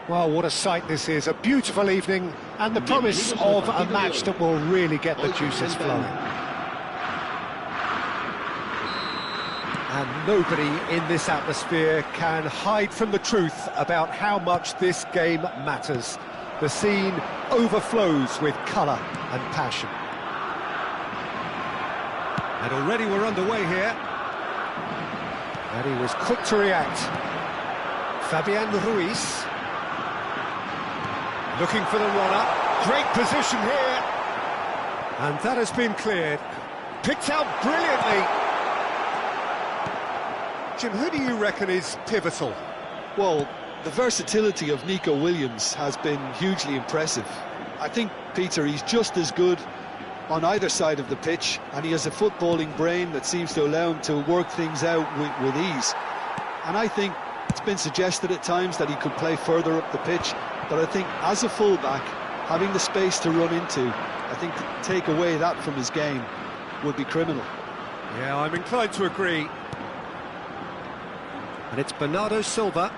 Well, what a sight this is. A beautiful evening and the promise of a match that will really get the juices flowing. And nobody in this atmosphere can hide from the truth about how much this game matters. The scene overflows with colour and passion. And already we're underway here. And he was quick to react. Fabian Ruiz. Looking for the runner. Great position here. And that has been cleared. Picked out brilliantly. Jim, who do you reckon is pivotal? Well, the versatility of Nico Williams has been hugely impressive. I think, Peter, he's just as good on either side of the pitch, and he has a footballing brain that seems to allow him to work things out with ease. And I think it's been suggested at times that he could play further up the pitch, but I think as a fullback, having the space to run into, I think to take away that from his game would be criminal. Yeah, I'm inclined to agree. And it's Bernardo Silva.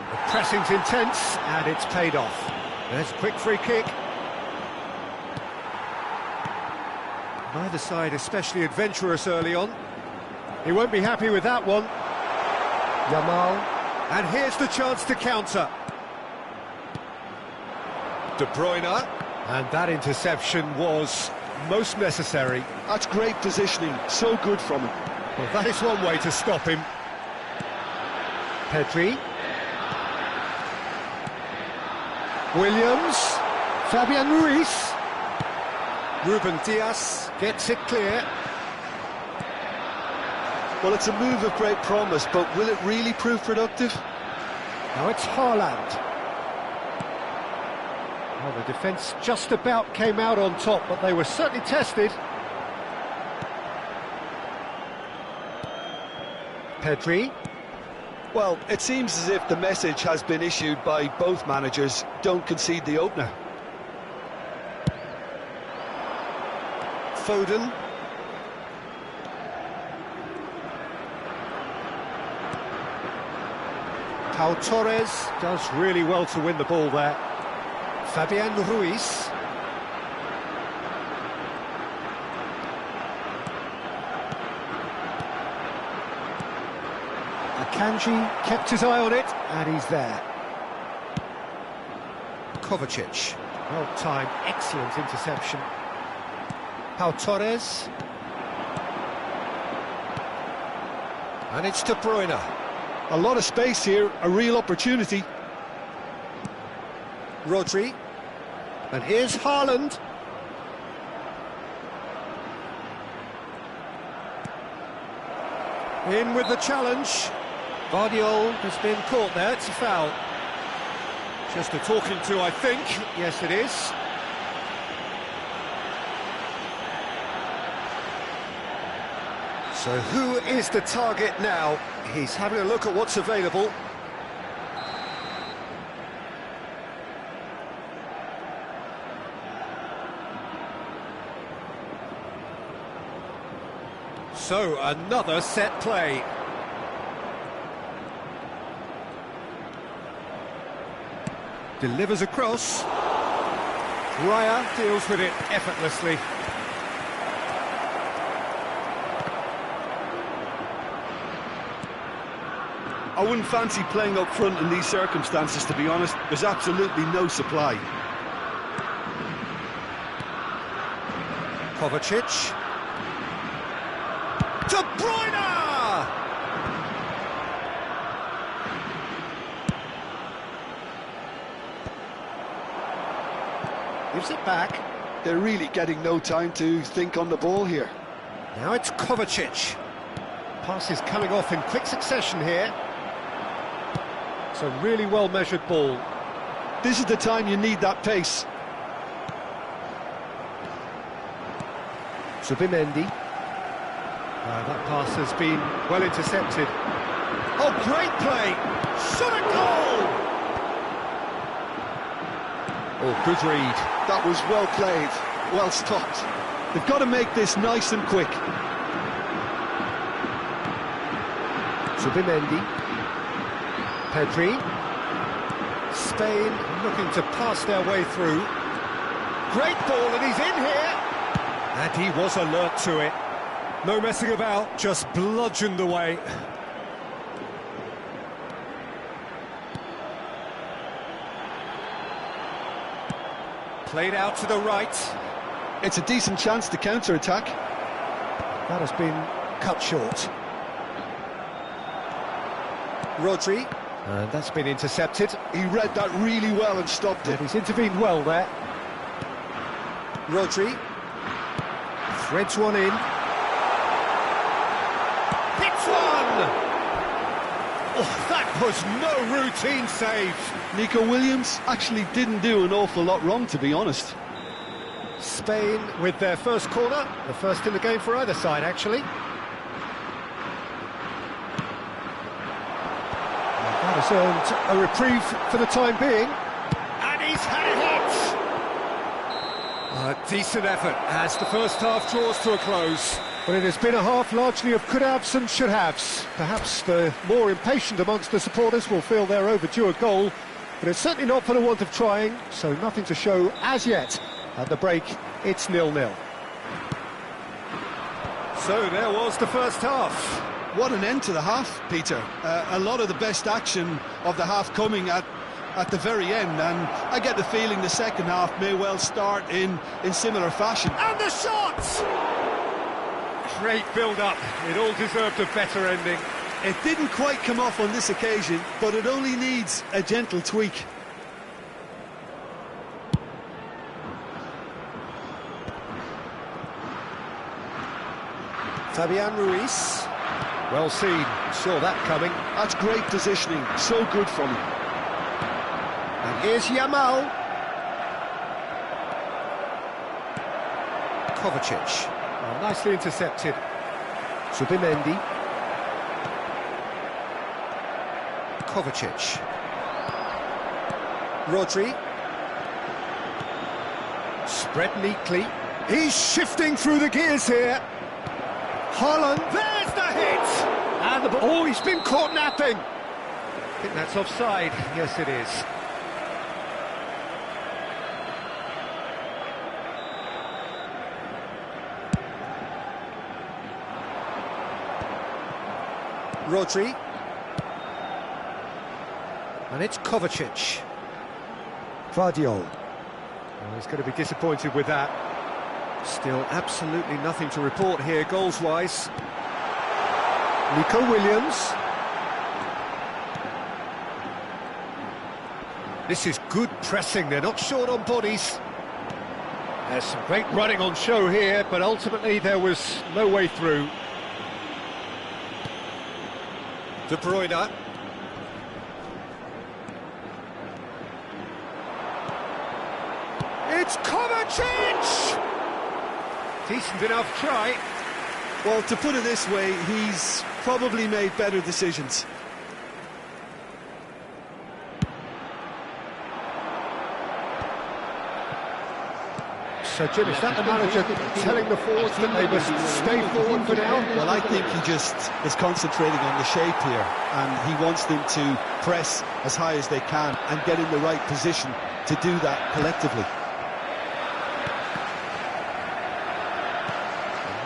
The pressing's intense, and it's paid off. There's a quick free kick. Neither side especially adventurous early on. He won't be happy with that one. Yamal. And here's the chance to counter. De Bruyne. And that interception was most necessary. That's great positioning, so good from him. Well, that is one way to stop him. Pedri. Williams. Fabian Ruiz. Ruben Diaz gets it clear. Well, it's a move of great promise, but will it really prove productive? Now it's Haaland. Well, the defence just about came out on top, but they were certainly tested. Pedri. Well, it seems as if the message has been issued by both managers: don't concede the opener. Foden. Pau Torres does really well to win the ball there. Fabian Ruiz. Akanji kept his eye on it, and he's there. Kovacic. Well timed, excellent interception. Pau Torres. And it's De Bruyne. A lot of space here, a real opportunity. Rodri. And here's Haaland. In with the challenge. Vardiol has been caught there, it's a foul. Just a talking to, I think. Yes, it is. So who is the target now? He's having a look at what's available. So, another set play. Delivers across. Raya deals with it effortlessly. I wouldn't fancy playing up front in these circumstances, to be honest. There's absolutely no supply. Kovacic. De Bruyne! Gives it back. They're really getting no time to think on the ball here. Now it's Kovacic. Pass is coming off in quick succession here. It's a really well-measured ball. This is the time you need that pace. Zubimendi. That pass has been well intercepted. Oh, great play! Shot a goal! Oh, good read. That was well played, well stopped. They've got to make this nice and quick. Zubimendi. Pedri. Spain looking to pass their way through. Great ball, and he's in here! And he was alert to it. No messing about, just bludgeoned away. Played out to the right. It's a decent chance to counter-attack. That has been cut short. Rodri, and that's been intercepted. He read that really well and stopped it. And he's intervened well there. Rodri threads one in. Hits one! Oh, that was no routine save. Nico Williams actually didn't do an awful lot wrong, to be honest. Spain with their first corner, the first in the game for either side, actually. That has earned a reprieve for the time being. And he's had a hit! A decent effort as the first half draws to a close. But it has been a half largely of could-haves and should-haves. Perhaps the more impatient amongst the supporters will feel they're overdue a goal, but it's certainly not for the want of trying, so nothing to show as yet. At the break, it's 0-0. So there was the first half. What an end to the half, Peter. A lot of the best action of the half coming at the very end, and I get the feeling the second half may well start in similar fashion. And the shots! Great build-up. It all deserved a better ending. It didn't quite come off on this occasion, but it only needs a gentle tweak. Fabian Ruiz. Well seen. Saw that coming. That's great positioning. So good from him. And here's Yamal. Kovacic. Oh, nicely intercepted. Subimendi. Kovacic. Rodri. Spread neatly. He's shifting through the gears here. Haaland. There's the hit! And the ball. Oh, he's been caught napping. I think that's offside. Yes, it is. Rodri. And it's Kovacic. Vardiol. Oh, he's going to be disappointed with that. Still absolutely nothing to report here goals-wise. Nico Williams. This is good pressing, they're not short on bodies. There's some great running on show here, but ultimately there was no way through. De Bruyne. It's Kovacic! Decent enough try. Well, to put it this way, he's probably made better decisions. So, Jim, is that the manager telling the forwards that they must stay forward for now? Well, I think he just is concentrating on the shape here, and he wants them to press as high as they can and get in the right position to do that collectively.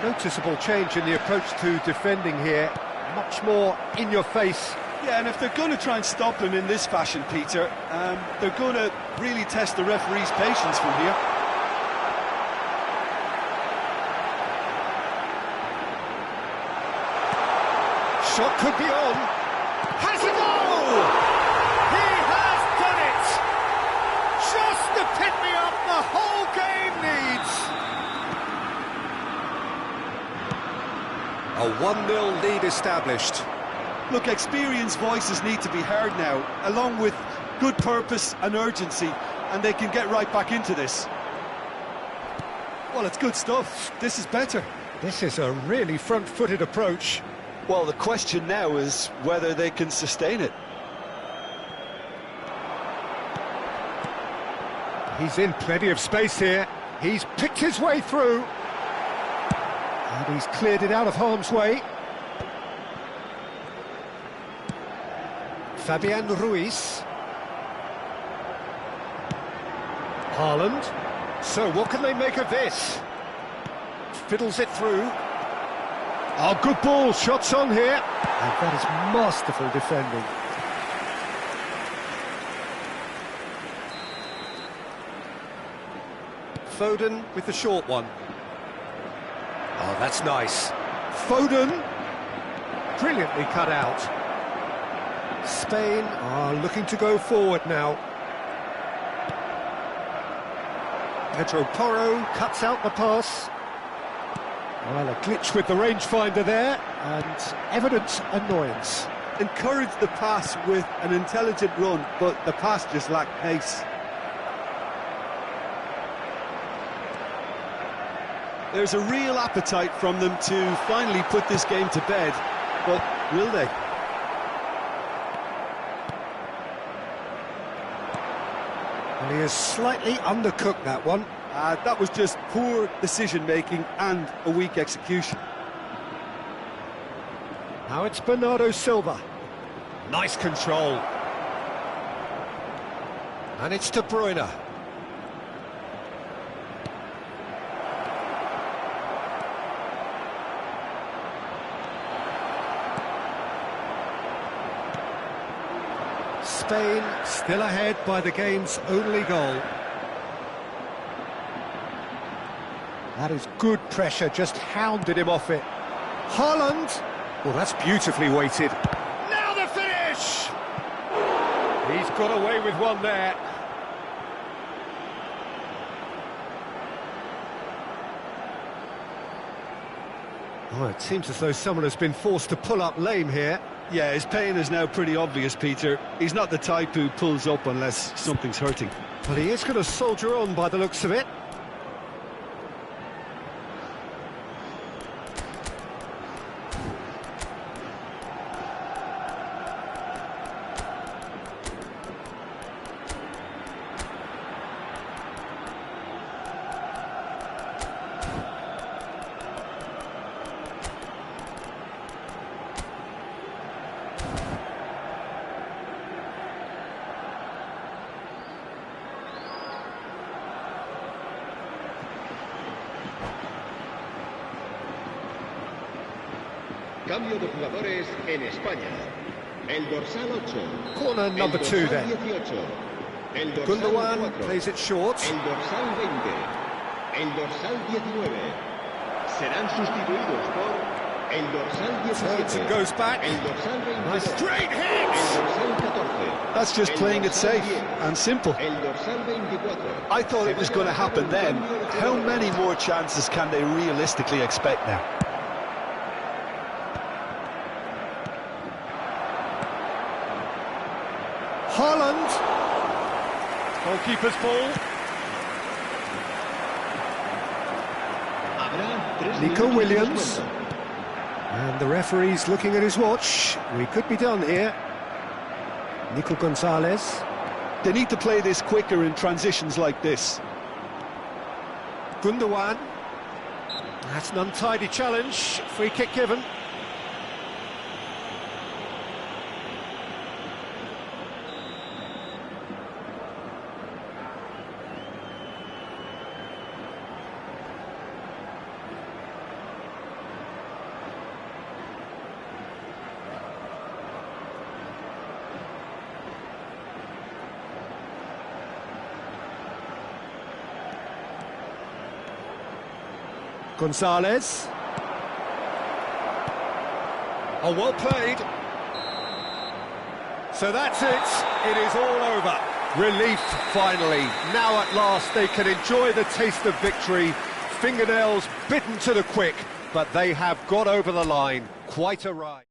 Noticeable change in the approach to defending here, much more in your face. Yeah, and if they're going to try and stop him in this fashion, Peter, they're going to really test the referee's patience from here. Shot could be on. Has a goal! He has done it! Just the pick-me-up the whole game needs. A 1-0 lead established. Look, experienced voices need to be heard now, along with good purpose and urgency, and they can get right back into this. Well, it's good stuff. This is better. This is a really front-footed approach. Well, the question now is whether they can sustain it. He's in plenty of space here. He's picked his way through. And he's cleared it out of harm's way. Fabian Ruiz. Haaland. So what can they make of this? Fiddles it through. Oh, good ball, shots on here. And that is masterful defending. Foden with the short one. Oh, that's nice. Foden. Brilliantly cut out. Spain are looking to go forward now. Pedro Porro cuts out the pass. Well, a glitch with the rangefinder there, and evident annoyance. Encouraged the pass with an intelligent run, but the pass just lacked pace. There's a real appetite from them to finally put this game to bed, but will they? Well, he has slightly undercooked that one. That was just poor decision-making and a weak execution. Now it's Bernardo Silva. Nice control. And it's De Bruyne. Spain still ahead by the game's only goal. That is good pressure, just hounded him off it. Haaland! Well, that's beautifully weighted. Now the finish! He's got away with one there. Oh, it seems as though someone has been forced to pull up lame here. Yeah, his pain is now pretty obvious, Peter. He's not the type who pulls up unless something's hurting. But he is going to soldier on by the looks of it. Cambio de jugadores en España. El dorsal 8. Corner number 2 then. 18. El dorsal Gundogan 4. plays it short. El dorsal 20. El dorsal 19. Serán sustituidos por el dorsal 17. Turns and goes back. El dorsal 22. Nice straight hit! El dorsal 14. That's just El playing it dorsal safe 10. and simple. El dorsal 24. I thought it was going to happen then. How many more chances can they realistically expect now? Haaland. Goalkeeper's ball. Nico Williams. And the referee's looking at his watch. We could be done here. Nico Gonzalez. They need to play this quicker in transitions like this. Gundogan. That's an untidy challenge. Free kick given. Gonzalez. Oh, well played. So that's it. It is all over. Relief, finally. Now at last they can enjoy the taste of victory. Fingernails bitten to the quick, but they have got over the line. Quite a ride.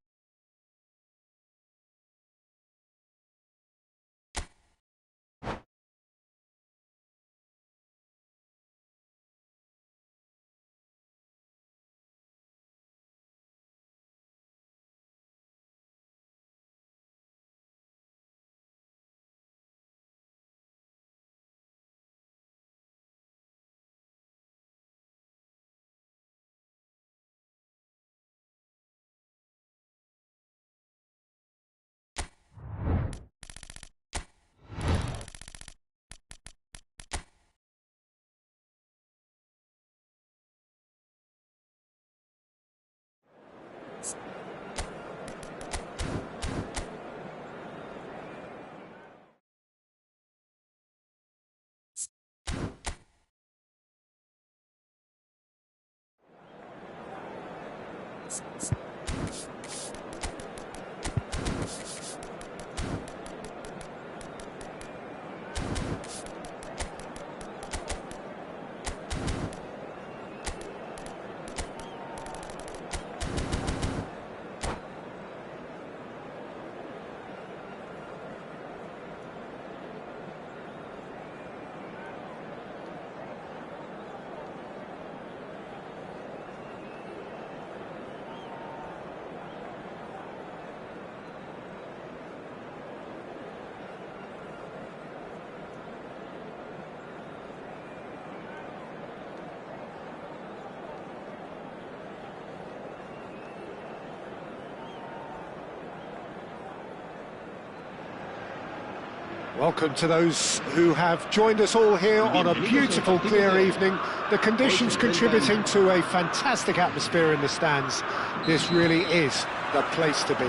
Welcome to those who have joined us all here on a beautiful, clear evening. The conditions contributing to a fantastic atmosphere in the stands. This really is the place to be.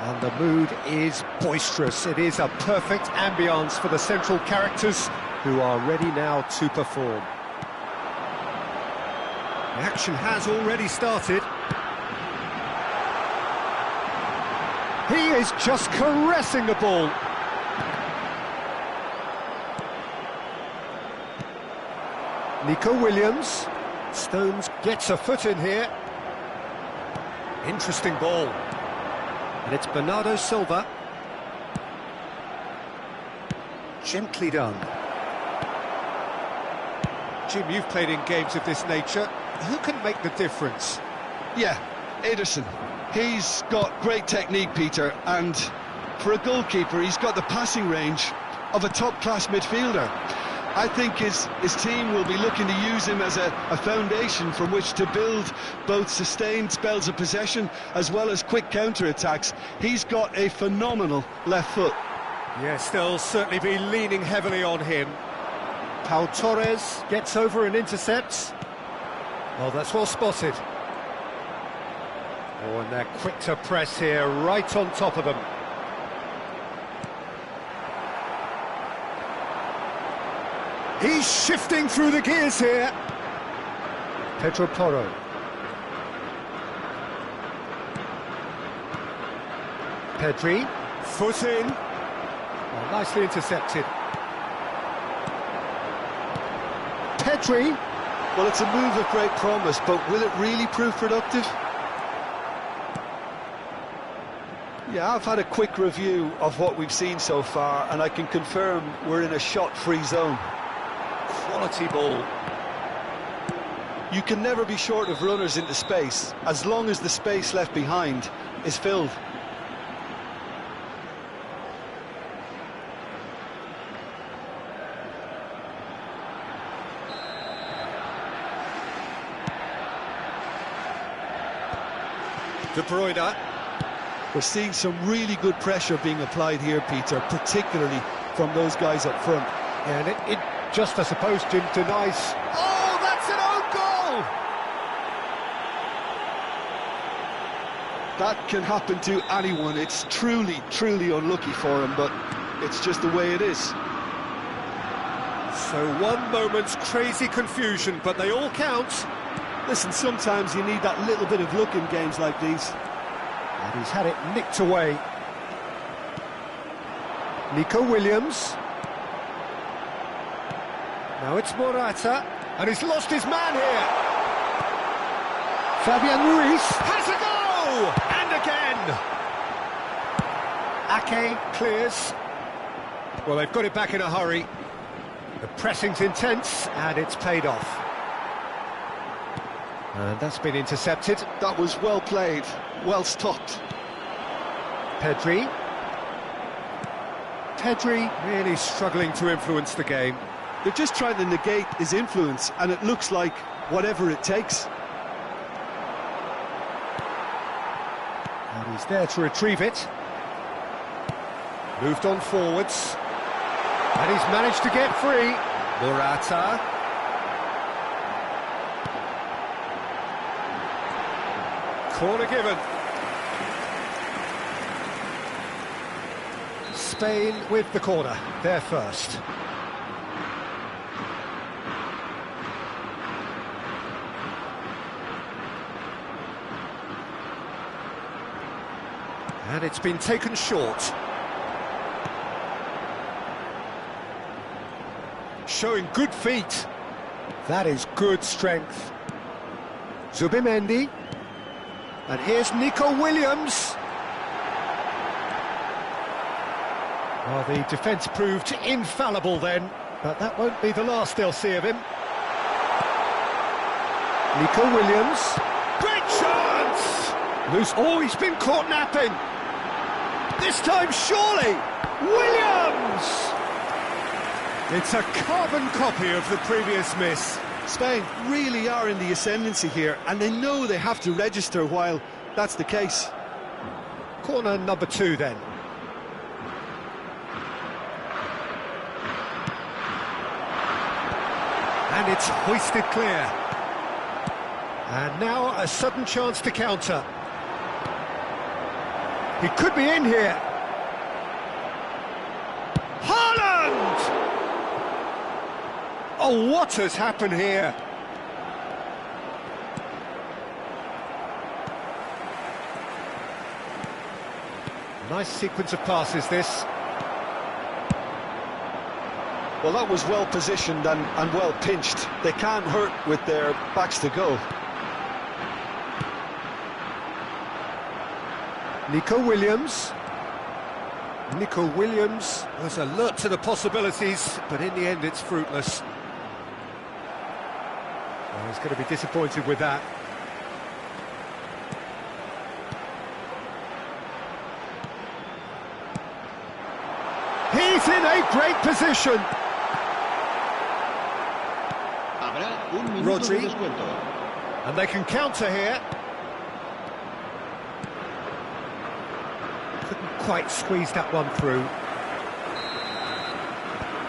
And the mood is boisterous. It is a perfect ambience for the central characters who are ready now to perform. The action has already started. He is just caressing the ball. Nico Williams. Stones gets a foot in here. Interesting ball. And it's Bernardo Silva. Gently done. Jim, you've played in games of this nature. Who can make the difference? Yeah, Ederson. He's got great technique, Peter, and for a goalkeeper, he's got the passing range of a top-class midfielder. I think his team will be looking to use him as a foundation from which to build both sustained spells of possession as well as quick counter-attacks. He's got a phenomenal left foot. Yes, they'll certainly be leaning heavily on him. Pau Torres gets over and intercepts. Well, that's well spotted. Oh, and they're quick to press here, right on top of them. He's shifting through the gears here. Pedro Porro. Pedri, foot in. Oh, nicely intercepted. Pedri. Well, it's a move of great promise, but will it really prove productive? Yeah, I've had a quick review of what we've seen so far, and I can confirm we're in a shot-free zone. Quality ball. You can never be short of runners into space, as long as the space left behind is filled. De Bruyne. We're seeing some really good pressure being applied here, Peter, particularly from those guys up front. Yeah, and it just, I suppose, Jim, denies... Oh, that's an own goal! That can happen to anyone. It's truly, truly unlucky for him, but it's just the way it is. So one moment's crazy confusion, but they all count. Listen, sometimes you need that little bit of luck in games like these. And he's had it nicked away. Nico Williams. Now it's Morata, and he's lost his man here. Fabian Ruiz has a go! And again! Ake clears. Well, they've got it back in a hurry. The pressing's intense, and it's paid off. And that's been intercepted. That was well played, well stopped. Pedri. Pedri really struggling to influence the game. They're just trying to negate his influence, and it looks like whatever it takes. And he's there to retrieve it. Moved on forwards. And he's managed to get free. Morata. Corner given. Spain with the corner, they're first. And it's been taken short. Showing good feet. That is good strength. Zubimendi. And here's Nico Williams. Well, the defence proved infallible then, but that won't be the last they'll see of him. Nico Williams. Great chance! Loose. Oh, he's been caught napping. This time, surely, Williams! It's a carbon copy of the previous miss. Spain really are in the ascendancy here, and they know they have to register while that's the case. Corner number 2 then. And it's hoisted clear. And now a sudden chance to counter. He could be in here. Haaland! Oh, what has happened here? Nice sequence of passes, this. Well, that was well positioned and well pinched. They can't hurt with their backs to goal. Nico Williams. Nico Williams was alert to the possibilities, but in the end it's fruitless. Well, he's going to be disappointed with that. He's in a great position. Rodri. And they can counter here. Couldn't quite squeeze that one through.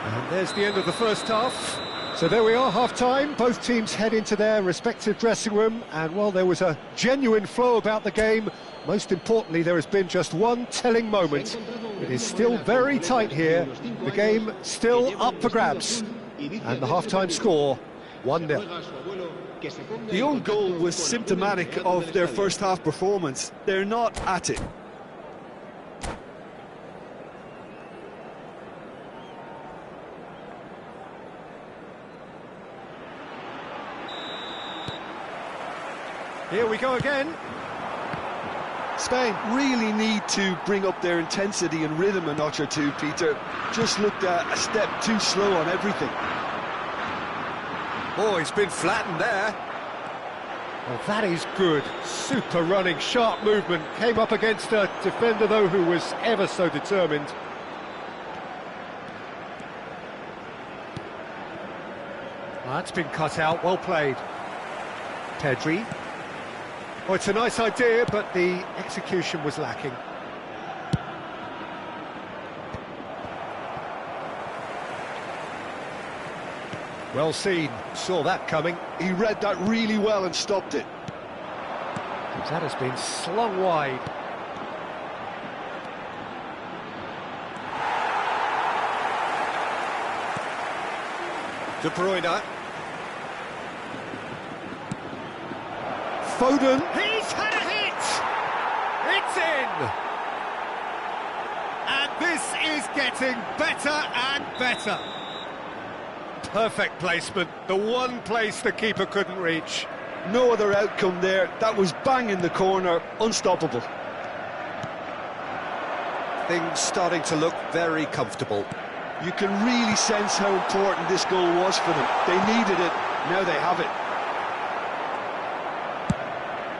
And there's the end of the first half. So there we are, half-time. Both teams head into their respective dressing room, and while there was a genuine flow about the game, most importantly, there has been just one telling moment. It is still very tight here. The game still up for grabs. And the half-time score, 1-0. The own goal was symptomatic of their first half performance. They're not at it. Here we go again. Spain really need to bring up their intensity and rhythm a notch or two, Peter. Just looked a step too slow on everything. Oh, he's been flattened there. Well, that is good. Super running, sharp movement. Came up against a defender, though, who was ever so determined. Well, that's been cut out. Well played. Pedri. Oh, it's a nice idea, but the execution was lacking. Well seen, saw that coming. He read that really well and stopped it. That has been slung wide. De Bruyne. Foden. He's had a hit! It's in! And this is getting better and better. Perfect placement, the one place the keeper couldn't reach. No other outcome there. That was bang in the corner, unstoppable. Things starting to look very comfortable. You can really sense how important this goal was for them. They needed it, now they have it.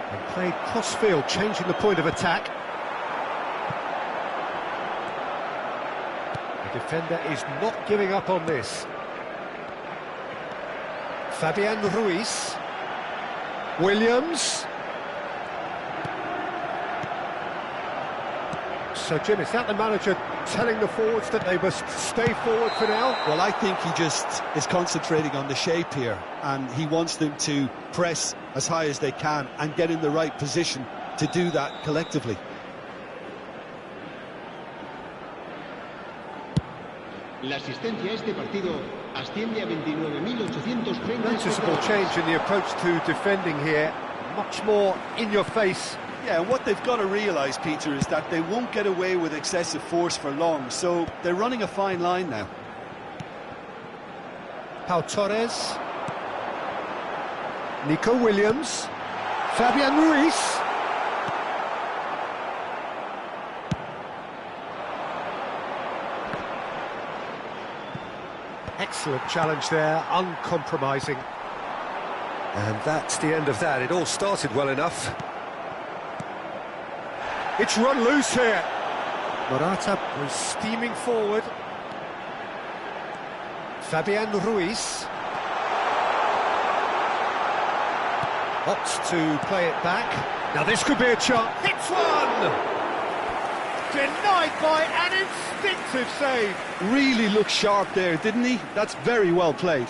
They played cross-field, changing the point of attack. The defender is not giving up on this. Fabian Ruiz. Williams. So, Jim, is that the manager telling the forwards that they must stay forward for now? Well, I think he just is concentrating on the shape here, and he wants them to press as high as they can and get in the right position to do that collectively. La asistencia a este partido asciende a 29.830. Noticeable change in the approach to defending here. Much more in your face. Yeah, and what they've got to realise, Peter, is that they won't get away with excessive force for long, so they're running a fine line now. Pau Torres. Nico Williams. Fabian Ruiz. Excellent challenge there, uncompromising. And that's the end of that. It all started well enough. It's run loose here. Morata was steaming forward. Fabian Ruiz opts to play it back. Now this could be a chance. Hits one! Denied by an instinctive save. Really looked sharp there, didn't he? That's very well played.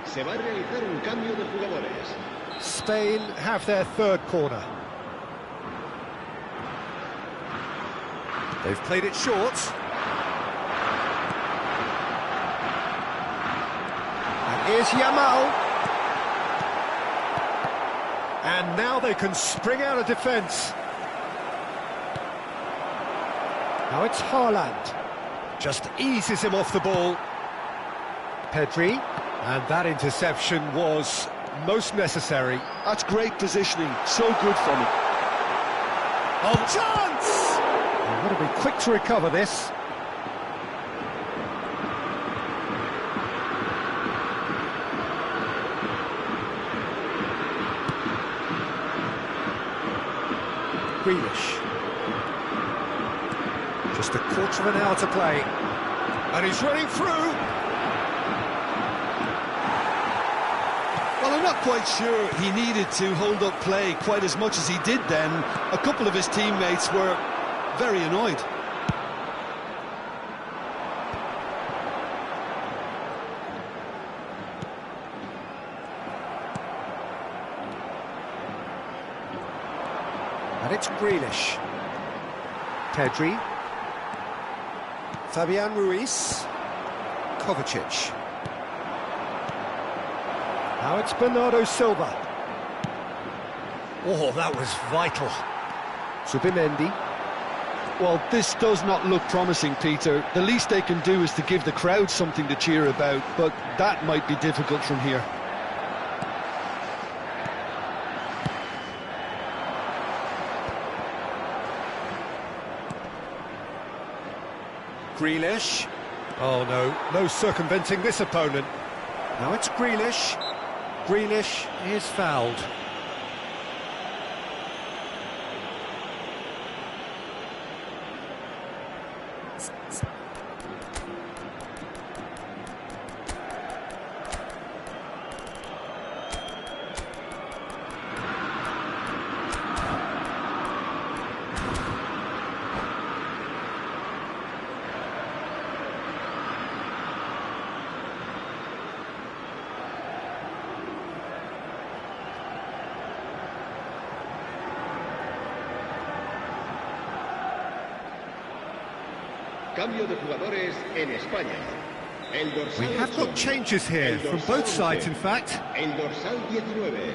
Se va a realizar un cambio de jugadores. Spain have their third corner. They've played it short. And here's Yamal. And now they can spring out of defence. Now it's Haaland. Just eases him off the ball. Pedri. And that interception was most necessary. That's great positioning, so good from him. Oh, chance! They've got to be quick to recover this. Grealish. Just a quarter of an hour to play. And he's running through. Well, I'm not quite sure he needed to hold up play quite as much as he did then. A couple of his teammates were very annoyed. And it's Grealish. Pedri. Fabian Ruiz. Kovacic. Now it's Bernardo Silva. Oh, that was vital. Zubimendi. Well, this does not look promising, Peter. The least they can do is to give the crowd something to cheer about, but that might be difficult from here. Grealish. Oh, no circumventing this opponent. Now it's Grealish. Grealish is fouled. Cambio de jugadores en España. El dorsal We have got 8, changes here from both sides, in fact. El dorsal 19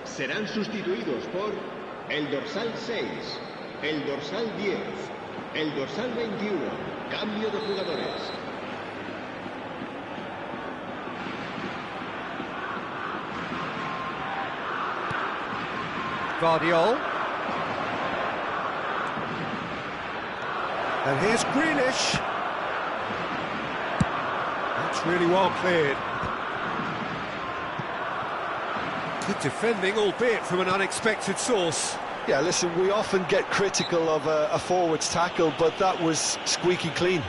serán sustituidos por el dorsal 6, el dorsal 10, el dorsal 21. Cambio de jugadores. Guardiol. And here's Grealish. That's really well cleared. Good defending, albeit from an unexpected source. Yeah, listen, we often get critical of a forward's tackle, but that was squeaky clean.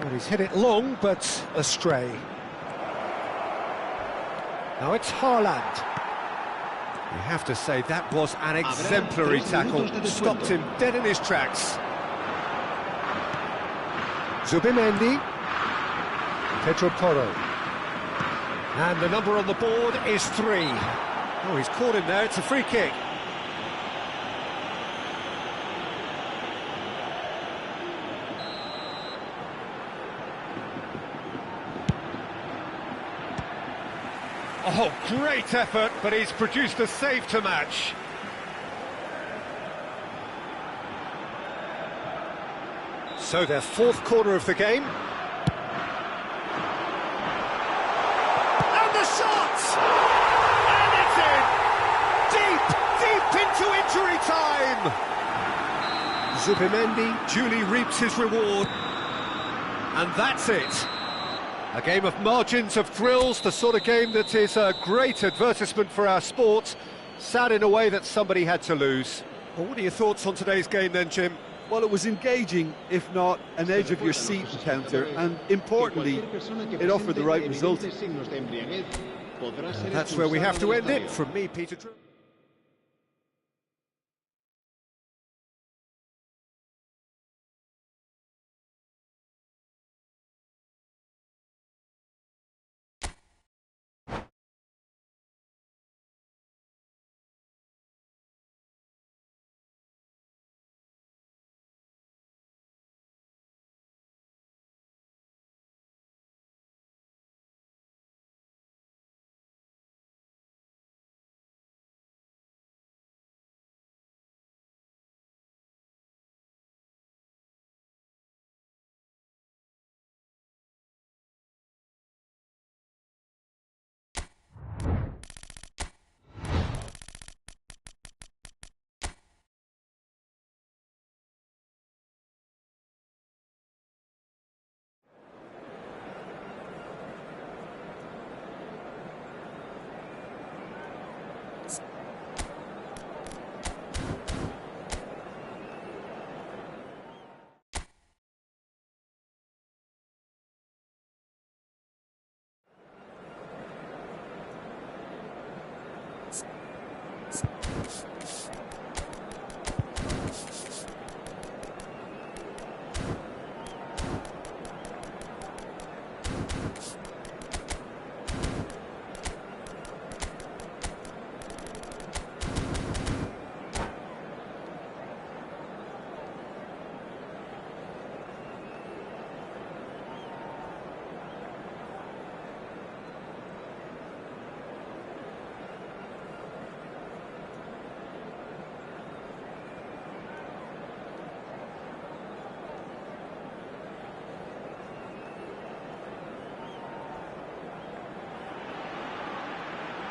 Well, he's hit it long, but astray. Now it's Haaland. You have to say that was an exemplary tackle. Stopped him dead in his tracks. Zubimendi. Pedro Porro. And the number on the board is 3. Oh, he's caught him there. It's a free kick. Oh, great effort, but he's produced a save to match. So their 4th corner of the game. And the shot! And it's in! Deep into injury time! Zubimendi duly reaps his reward. And that's it. A game of margins, of thrills, the sort of game that is a great advertisement for our sport. Sad in a way that somebody had to lose. Well, what are your thoughts on today's game then, Jim? Well, it was engaging, if not an edge-of-your-seat encounter, and importantly, it offered the right result. And that's where we have to end it. From me, Peter.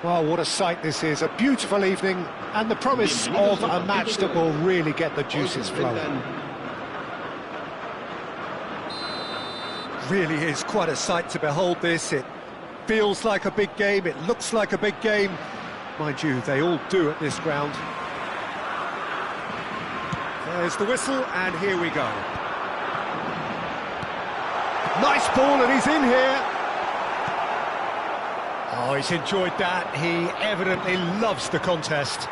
Well, what a sight this is, a beautiful evening, and the promise of a match that will really get the juices flowing. Really is quite a sight to behold this. It feels like a big game, it looks like a big game. Mind you, they all do at this ground. There's the whistle, and here we go. Nice ball, and he's in here. Oh, he's enjoyed that. He evidently loves the contest.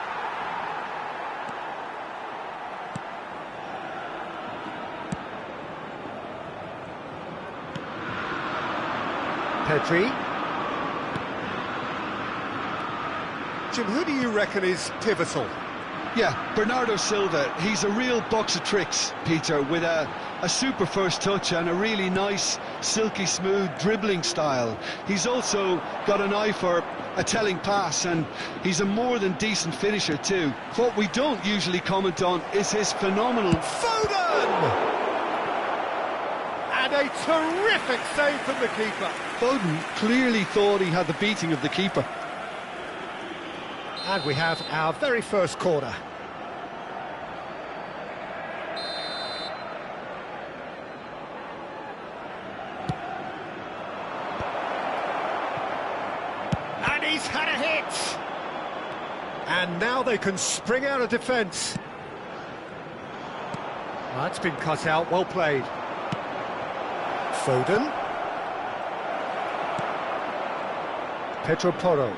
Pedri. Jim, who do you reckon is pivotal? Yeah, Bernardo Silva. He's a real box of tricks, Peter, with a super first touch and a really nice, silky smooth dribbling style. He's also got an eye for a telling pass, and he's a more than decent finisher too. What we don't usually comment on is his phenomenal... Foden! And a terrific save from the keeper. Foden clearly thought he had the beating of the keeper. And we have our very first corner. And he's had a hit! And now they can spring out of defence. That's been cut out, well played. Foden. Pedro Porro.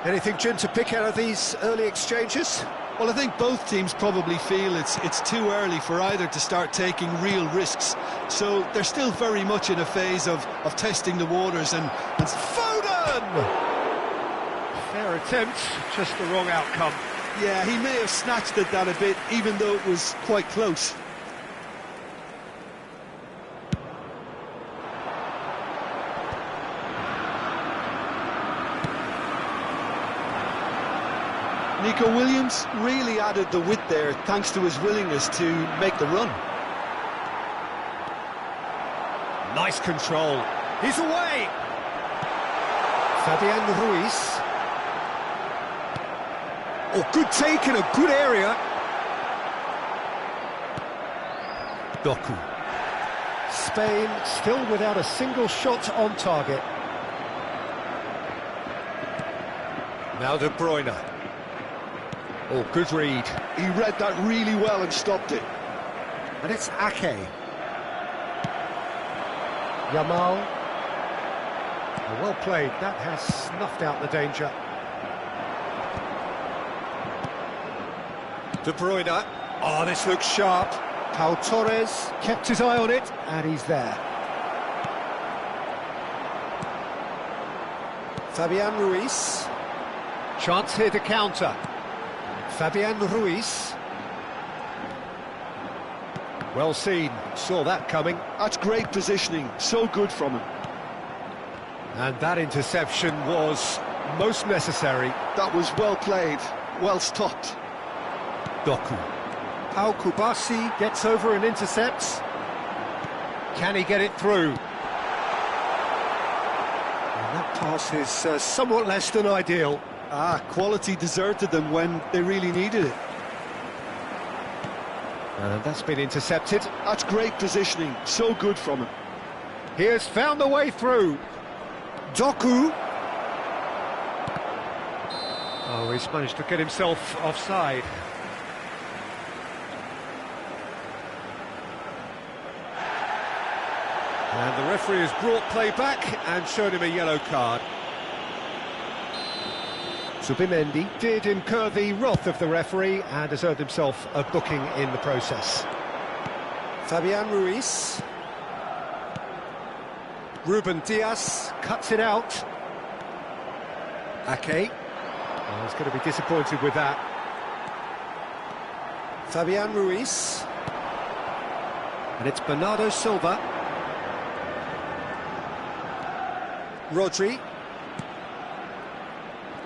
Anything, Jim, to pick out of these early exchanges? Well, I think both teams probably feel it's too early for either to start taking real risks. So they're still very much in a phase of testing the waters and Foden! Fair attempt, just the wrong outcome. yeah, he may have snatched at that a bit, even though it was quite close. Nico Williams really added the width there thanks to his willingness to make the run. Nice control. He's away! Fabian Ruiz. Oh, good take in a good area. Doku. Spain still without a single shot on target. Now De Bruyne. Oh, good read. He read that really well and stopped it. And it's Ake. Yamal. Oh, well played. That has snuffed out the danger. De Bruyne. Oh, this looks sharp. Pau Torres kept his eye on it, and he's there. Fabian Ruiz. Chance here to counter. Fabian Ruiz. Well seen, saw that coming. That's great positioning, so good from him. And that interception was most necessary. That was well played, well stopped. Doku. Pau Kubasi gets over and intercepts. Can he get it through? And that pass is somewhat less than ideal. Quality deserted them when they really needed it. And that's been intercepted. That's great positioning, so good from him. He has found the way through. Doku. Oh, he's managed to get himself offside. And the referee has brought play back and shown him a yellow card. Zubimendi did incur the wrath of the referee and has earned himself a booking in the process. Fabian Ruiz. Ruben Diaz cuts it out. Ake. Oh, he's going to be disappointed with that. Fabian Ruiz. And it's Bernardo Silva. Rodri.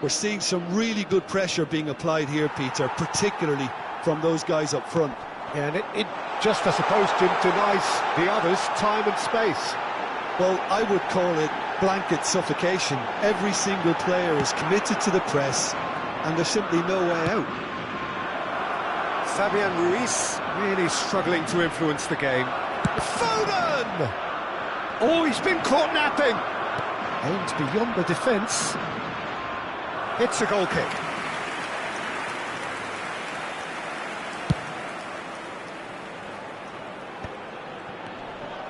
We're seeing some really good pressure being applied here, Peter, particularly from those guys up front. Yeah, and it just, I suppose, Jim, denies the others time and space. Well, I would call it blanket suffocation. Every single player is committed to the press, and there's simply no way out. Fabian Ruiz really struggling to influence the game. Foden! Oh, he's been caught napping. Aims beyond the defence. It's a goal kick.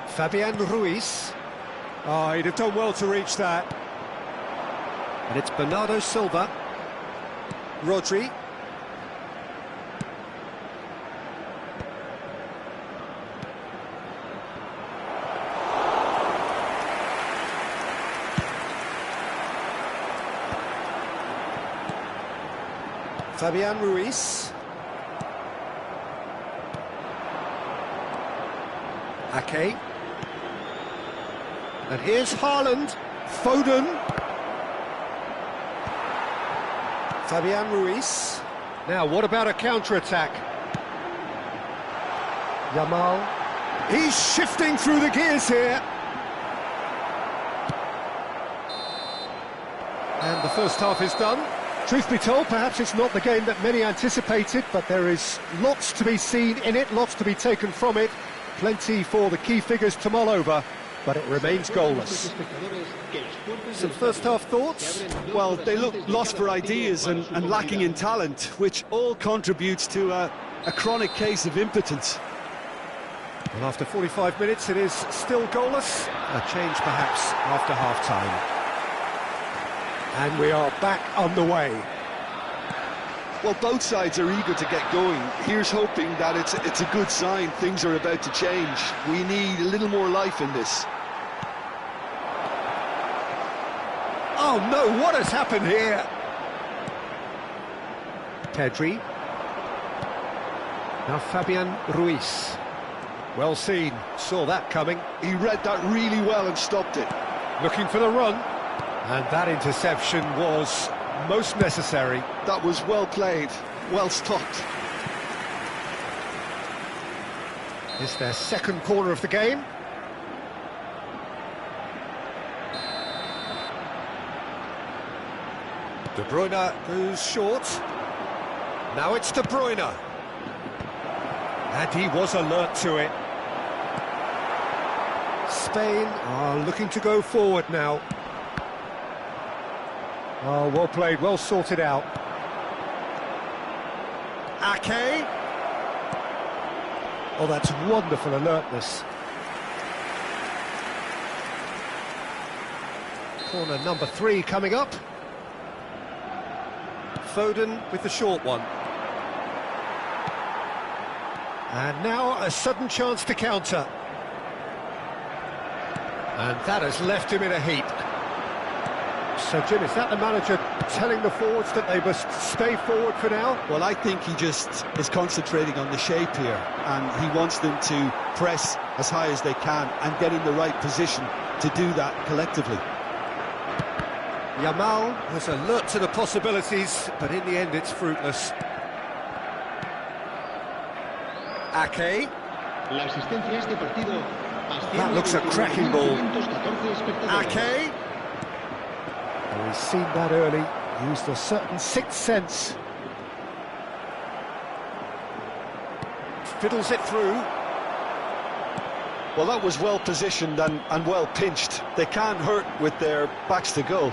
Fabian Ruiz. Oh, he'd have done well to reach that. And it's Bernardo Silva. Rodri. Fabian Ruiz. Ake. And here's Haaland. Foden. Fabian Ruiz. Now, what about a counter-attack? Yamal. He's shifting through the gears here. And the first half is done. Truth be told, perhaps it's not the game that many anticipated, but there is lots to be seen in it, lots to be taken from it. Plenty for the key figures to mull over, but it remains goalless. Some first-half thoughts? Well, they look lost for ideas and lacking in talent, which all contributes to a chronic case of impotence. And after 45 minutes, it is still goalless. A change perhaps after half-time. And we are back on the way. Well, both sides are eager to get going. Here's hoping that it's a good sign. Things are about to change. We need a little more life in this. Oh no, what has happened here? Pedri. Now Fabian Ruiz. Well seen, saw that coming. He read that really well and stopped it. Looking for the run. And that interception was most necessary. That was well played, well stopped. It's their second corner of the game. De Bruyne goes short. Now it's De Bruyne. And he was alert to it. Spain are looking to go forward now. Oh, well played, well sorted out. Ake. Oh, that's wonderful alertness. Corner number 3 coming up. Foden with the short one. And now a sudden chance to counter. And that has left him in a heap. So, Jim, is that the manager telling the forwards that they must stay forward for now? Well, I think he just is concentrating on the shape here, and he wants them to press as high as they can and get in the right position to do that collectively. Yamal was alert to the possibilities, but in the end it's fruitless. Ake. That looks a cracking ball. Ake. Well, he's seen that early, used a certain sixth sense. Fiddles it through. Well, that was well positioned and well pinched. They can't hurt with their backs to goal.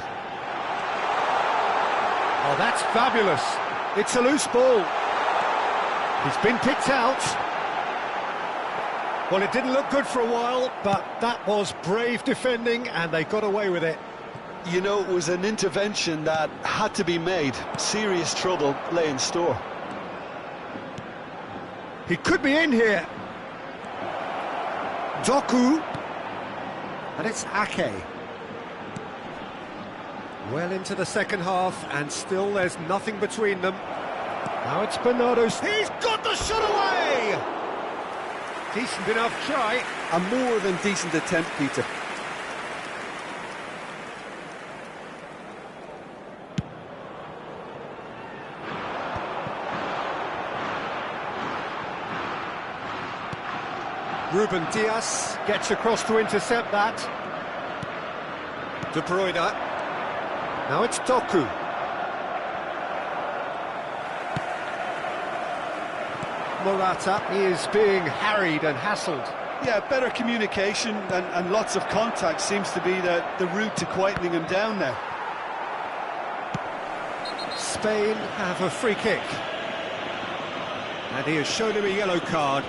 Oh, that's fabulous. It's a loose ball. He's been picked out. Well, it didn't look good for a while, but that was brave defending, and they got away with it. You know, it was an intervention that had to be made. Serious trouble lay in store. He could be in here. Doku. And it's Ake. Well into the second half, and still there's nothing between them. Now it's Bernardo's. He's got the shot away! Decent enough try. A more than decent attempt, Peter. Ruben Dias gets across to intercept that. De Bruyne. Now it's Doku. Morata is being harried and hassled. Yeah, better communication and lots of contact seems to be the route to quietening him down now. Spain have a free kick. And he has shown him a yellow card.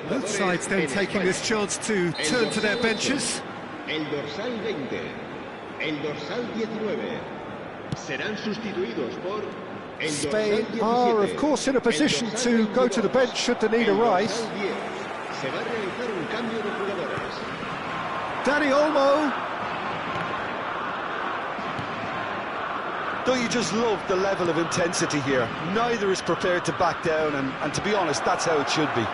Both sides then taking this chance to turn to their benches. El dorsal 20, el dorsal 19 serán sustituidos por el dorsal 17. Spain are, of course, in a position to go to the bench should the need arise. Se va a realizar un cambio de jugadores. Dani Olmo. Don't you just love the level of intensity here? Neither is prepared to back down, and to be honest, that's how it should be.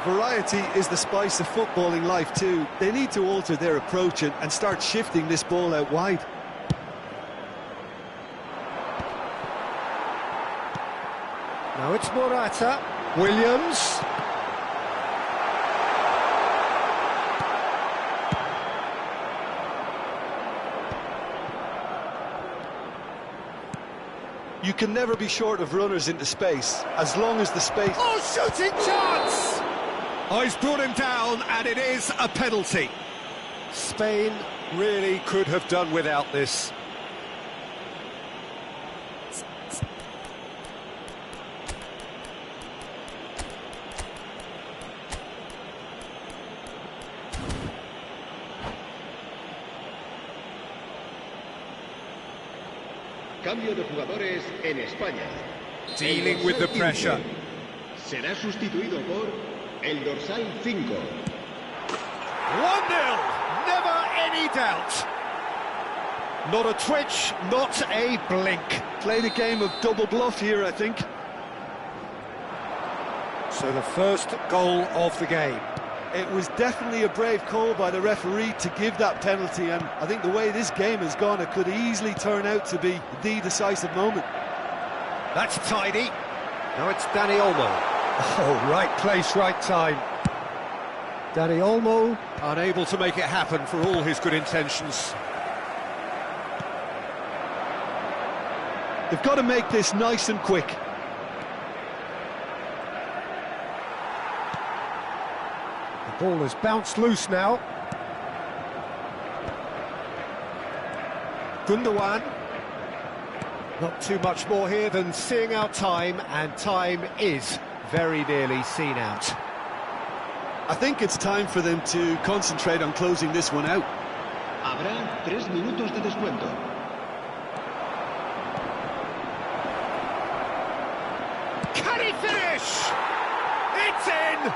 Variety is the spice of footballing life too. They need to alter their approach and start shifting this ball out wide. Now it's Morata. Williams. You can never be short of runners into space, as long as the space... Oh, shooting chance! Oh, he's brought him down, and it is a penalty. Spain really could have done without this. Cambio de jugadores en España. Dealing with the pressure. Será sustituido por el dorsal 5. 1-0, never any doubt. Not a twitch, not a blink. Played a game of double bluff here, I think. So the first goal of the game. It was definitely a brave call by the referee to give that penalty, and I think the way this game has gone, it could easily turn out to be the decisive moment. That's tidy. Now it's Dani Olmo. Oh, right place, right time. Dani Olmo unable to make it happen for all his good intentions. They've got to make this nice and quick. The ball has bounced loose now. Gundogan. Not too much more here than seeing out time, and time is very nearly seen out. I think it's time for them to concentrate on closing this one out. Habrá 3 minutos de descuento. Can he finish? It's in!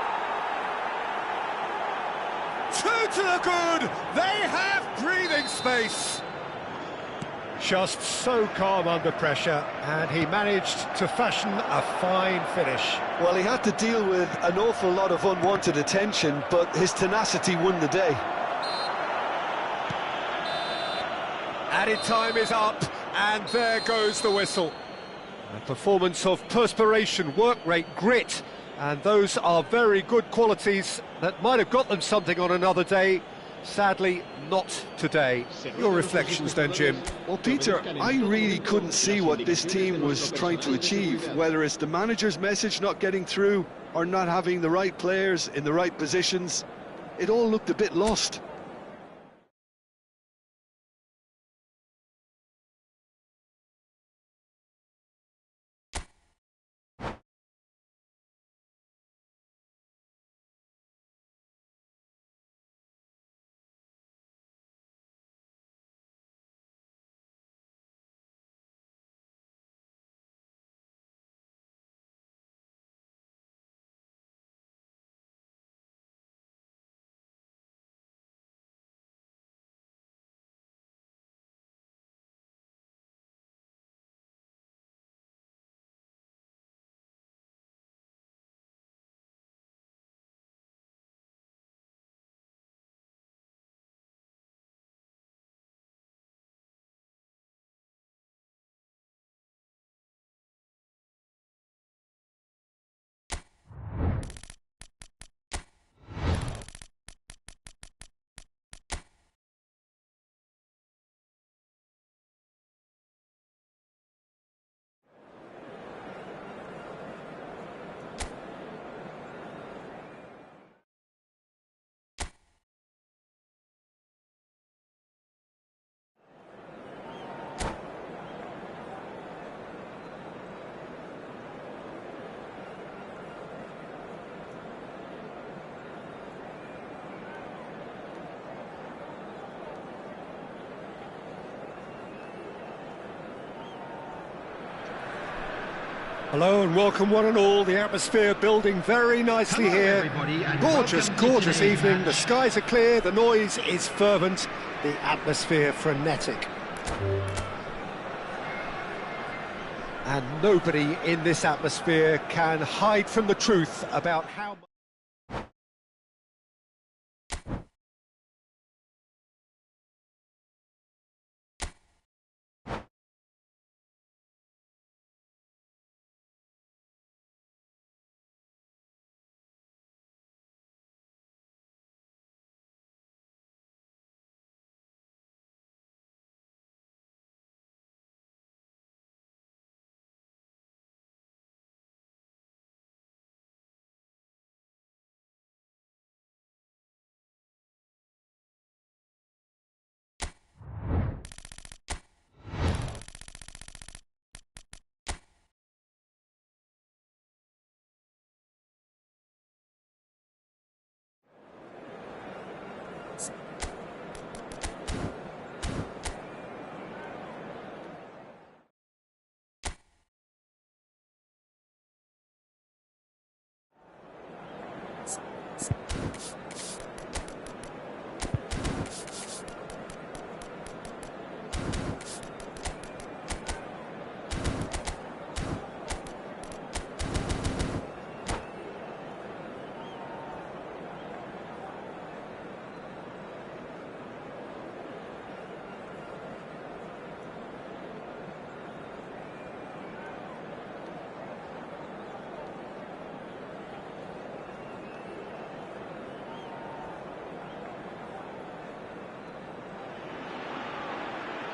2 to the good! They have breathing space! Just so calm under pressure, and he managed to fashion a fine finish. Well, he had to deal with an awful lot of unwanted attention, but his tenacity won the day. Added time is up, and there goes the whistle. A performance of perspiration, work rate, grit, and those are very good qualities that might have got them something on another day. Sadly, not today. Your reflections then, Jim? Well, Peter, I really couldn't see what this team was trying to achieve, whether it's the manager's message not getting through or not having the right players in the right positions. It all looked a bit lost. Hello and welcome one and all. The atmosphere building very nicely here. Gorgeous, gorgeous evening. The skies are clear, the noise is fervent, the atmosphere frenetic. And nobody in this atmosphere can hide from the truth about how much...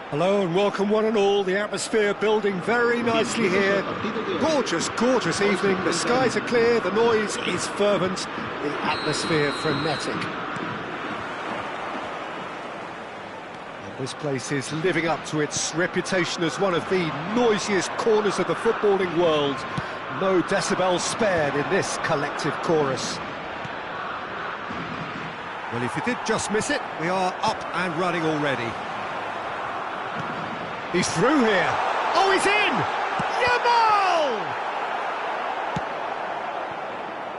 Hello and welcome one and all. The atmosphere building very nicely here. Gorgeous, gorgeous evening. The skies are clear, the noise is fervent, the atmosphere frenetic. And this place is living up to its reputation as one of the noisiest corners of the footballing world. No decibels spared in this collective chorus. Well, if you did just miss it, we are up and running already. He's through here. Oh, he's in! Yamal!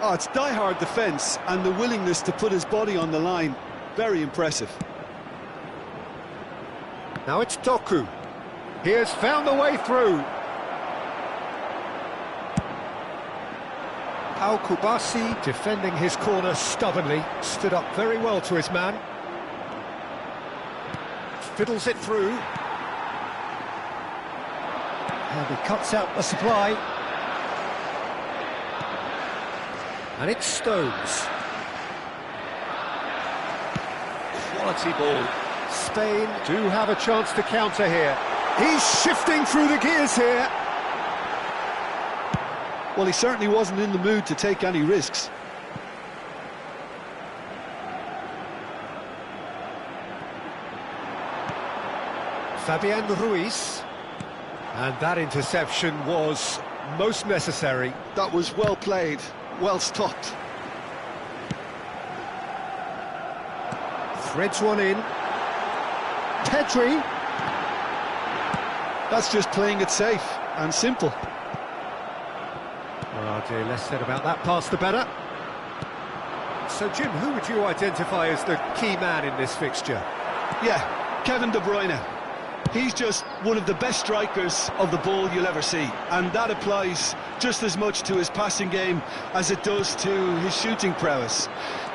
Oh, it's die-hard defence and the willingness to put his body on the line. Very impressive. Now it's Doku. He has found the way through. Al-Kubasi, defending his corner stubbornly, stood up very well to his man. Fiddles it through. And he cuts out the supply. And it's Stones. Quality ball. Spain do have a chance to counter here. He's shifting through the gears here. Well, he certainly wasn't in the mood to take any risks. Fabian Ruiz. And that interception was most necessary. That was well played, well stopped. Threads one in. Pedri. That's just playing it safe and simple. Oh dear, less said about that pass the better. So Jim, who would you identify as the key man in this fixture? Yeah, Kevin De Bruyne. He's just one of the best strikers of the ball you'll ever see, and that applies just as much to his passing game as it does to his shooting prowess.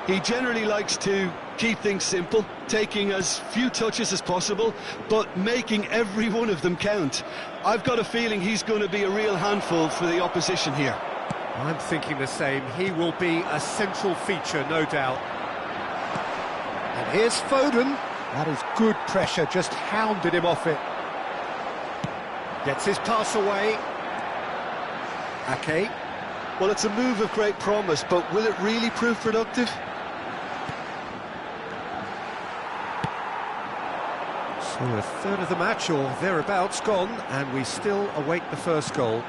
He generally likes to keep things simple, taking as few touches as possible, but making every one of them count. I've got a feeling he's going to be a real handful for the opposition here. I'm thinking the same. He will be a central feature, no doubt. And here's Foden. That is good pressure, just hounded him off it. Gets his pass away. Ake. Well, it's a move of great promise, but will it really prove productive? So a third of the match, or thereabouts, gone, and we still await the first goal.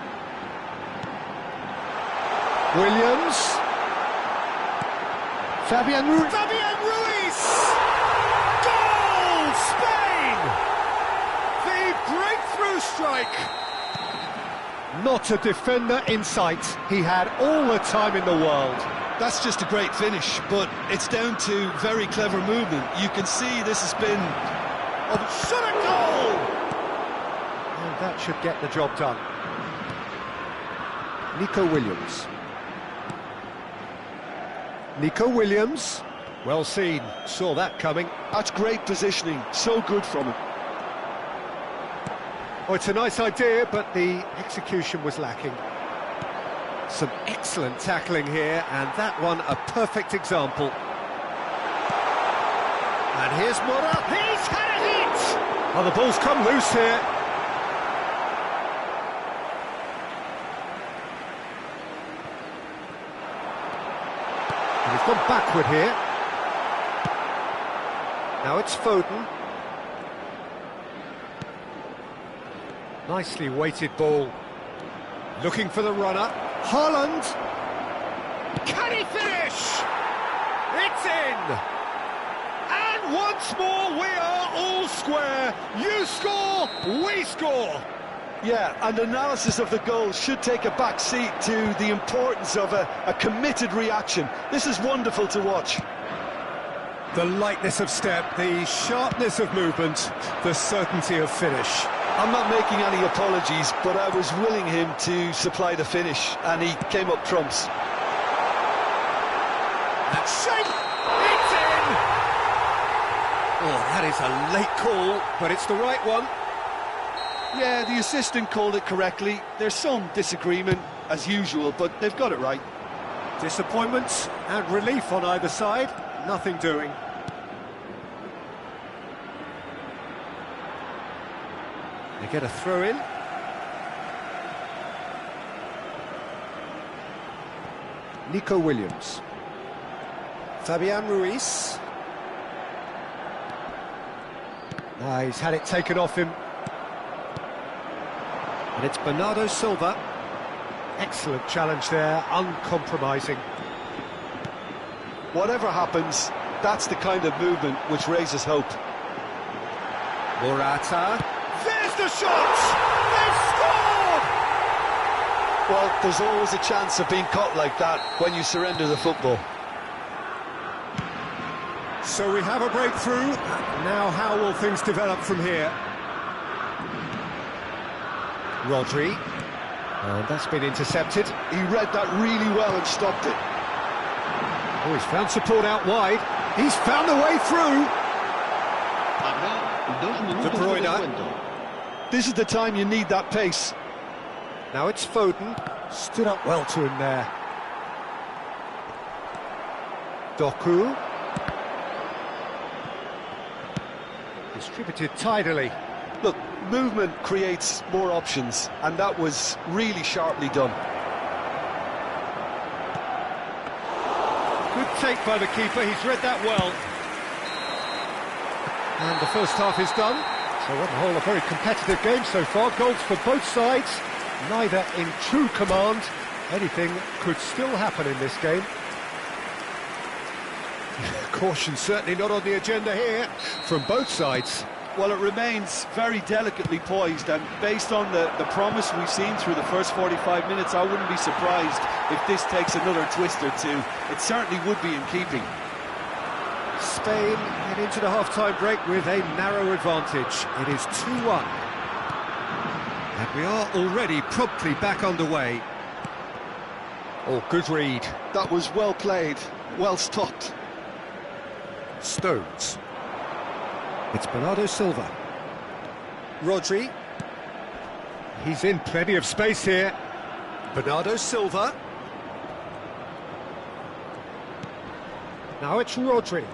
Williams. Fabian Ruiz. Goal! Spain! The breakthrough strike. Not a defender in sight. He had all the time in the world. That's just a great finish, but it's down to very clever movement. You can see this has been a shot a goal! And that should get the job done. Nico Williams. Nico Williams. Well seen, saw that coming. That's great positioning, so good from him. Oh, it's a nice idea, but the execution was lacking. Some excellent tackling here, and that one a perfect example. And here's Mora. He's had a hit! Oh, the ball's come loose here. And he's gone backward here. Now it's Foden. Nicely weighted ball. Looking for the runner. Haaland. Can he finish? It's in! And once more we are all square. You score, we score. Yeah, and analysis of the goal should take a back seat to the importance of a committed reaction. This is wonderful to watch. The lightness of step, the sharpness of movement, the certainty of finish. I'm not making any apologies, but I was willing him to supply the finish, and he came up trumps. That's shape! It's in! Oh, that is a late call, but it's the right one. Yeah, the assistant called it correctly. There's some disagreement, as usual, but they've got it right. Disappointment and relief on either side, nothing doing. They get a throw in. Nico Williams. Fabian Ruiz. He's had it taken off him. And it's Bernardo Silva. Excellent challenge there, uncompromising. Whatever happens, that's the kind of movement which raises hope. Morata. There's the shot! They've scored! Well, there's always a chance of being caught like that when you surrender the football. So we have a breakthrough. Now how will things develop from here? Rodri. And that's been intercepted. He read that really well and stopped it. Oh, he's found support out wide. He's found the way through. De Bruyne. This is the time you need that pace. Now it's Foden. Stood up well to him there. Doku. Distributed tidily. Look, movement creates more options, and that was really sharply done. Good take by the keeper, he's read that well. And the first half is done. So on the whole, a very competitive game so far. Goals for both sides, neither in true command. Anything could still happen in this game. Caution certainly not on the agenda here from both sides. Well, it remains very delicately poised, and based on the promise we've seen through the first 45 minutes, I wouldn't be surprised if this takes another twist or two. It certainly would be in keeping. Spain head into the half-time break with a narrow advantage. It is 2-1. And we are already promptly back underway. Oh, good read. That was well played, well stopped. Stones. It's Bernardo Silva. Rodri. He's in plenty of space here. Bernardo Silva. Now it's Rodri.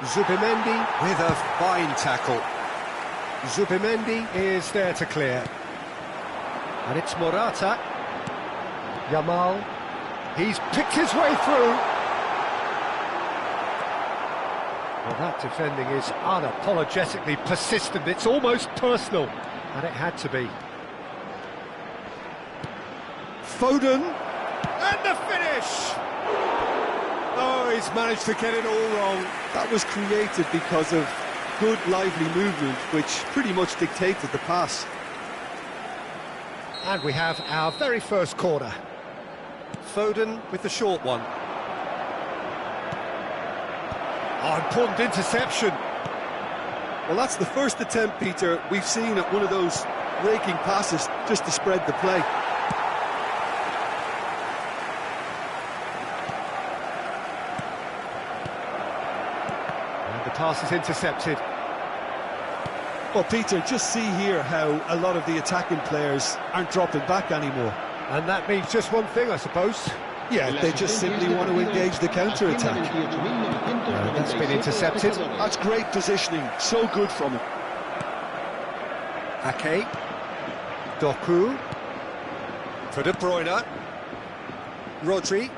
Zubimendi with a fine tackle. Zubimendi is there to clear. And it's Morata. Yamal. He's picked his way through. Well, that defending is unapologetically persistent. It's almost personal, and it had to be. Foden, and the finish! Oh, he's managed to get it all wrong. That was created because of good, lively movement, which pretty much dictated the pass. And we have our very first corner. Foden with the short one. Oh, important interception. Well, that's the first attempt, Peter, we've seen at one of those raking passes just to spread the play. And the pass is intercepted. Well, Peter, just see here how a lot of the attacking players aren't dropping back anymore. And that means just one thing, I suppose. Yeah, they just simply want to engage the counter-attack. That's been intercepted. That's great positioning, so good from him. Ake. Doku. For De Bruyne. Rodri.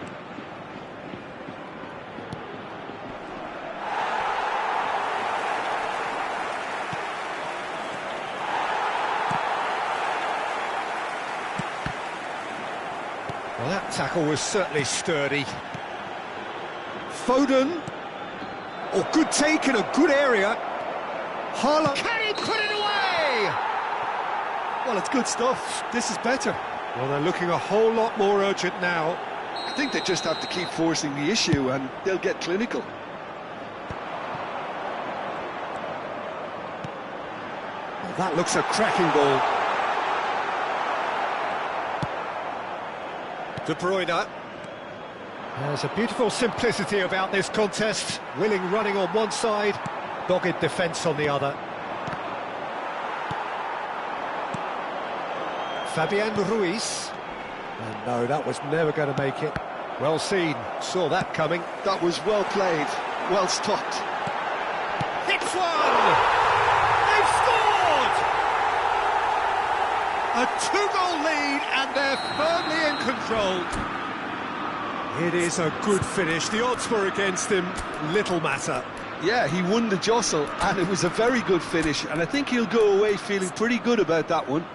Well, that tackle was certainly sturdy. Foden. Oh, good take in a good area. Haaland. Can he put it away? Well, it's good stuff. This is better. Well, they're looking a whole lot more urgent now. I think they just have to keep forcing the issue and they'll get clinical. Well, that looks a cracking ball. De Bruyne. There's a beautiful simplicity about this contest. Willing running on one side, dogged defence on the other. Fabian Ruiz. And no, that was never going to make it. Well seen, saw that coming. That was well played, well stopped. Hits one! They've scored! A two-goal lead, and they're firmly in control. It is a good finish. The odds were against him. Little matter. Yeah, he won the jostle, and it was a very good finish, and I think he'll go away feeling pretty good about that one.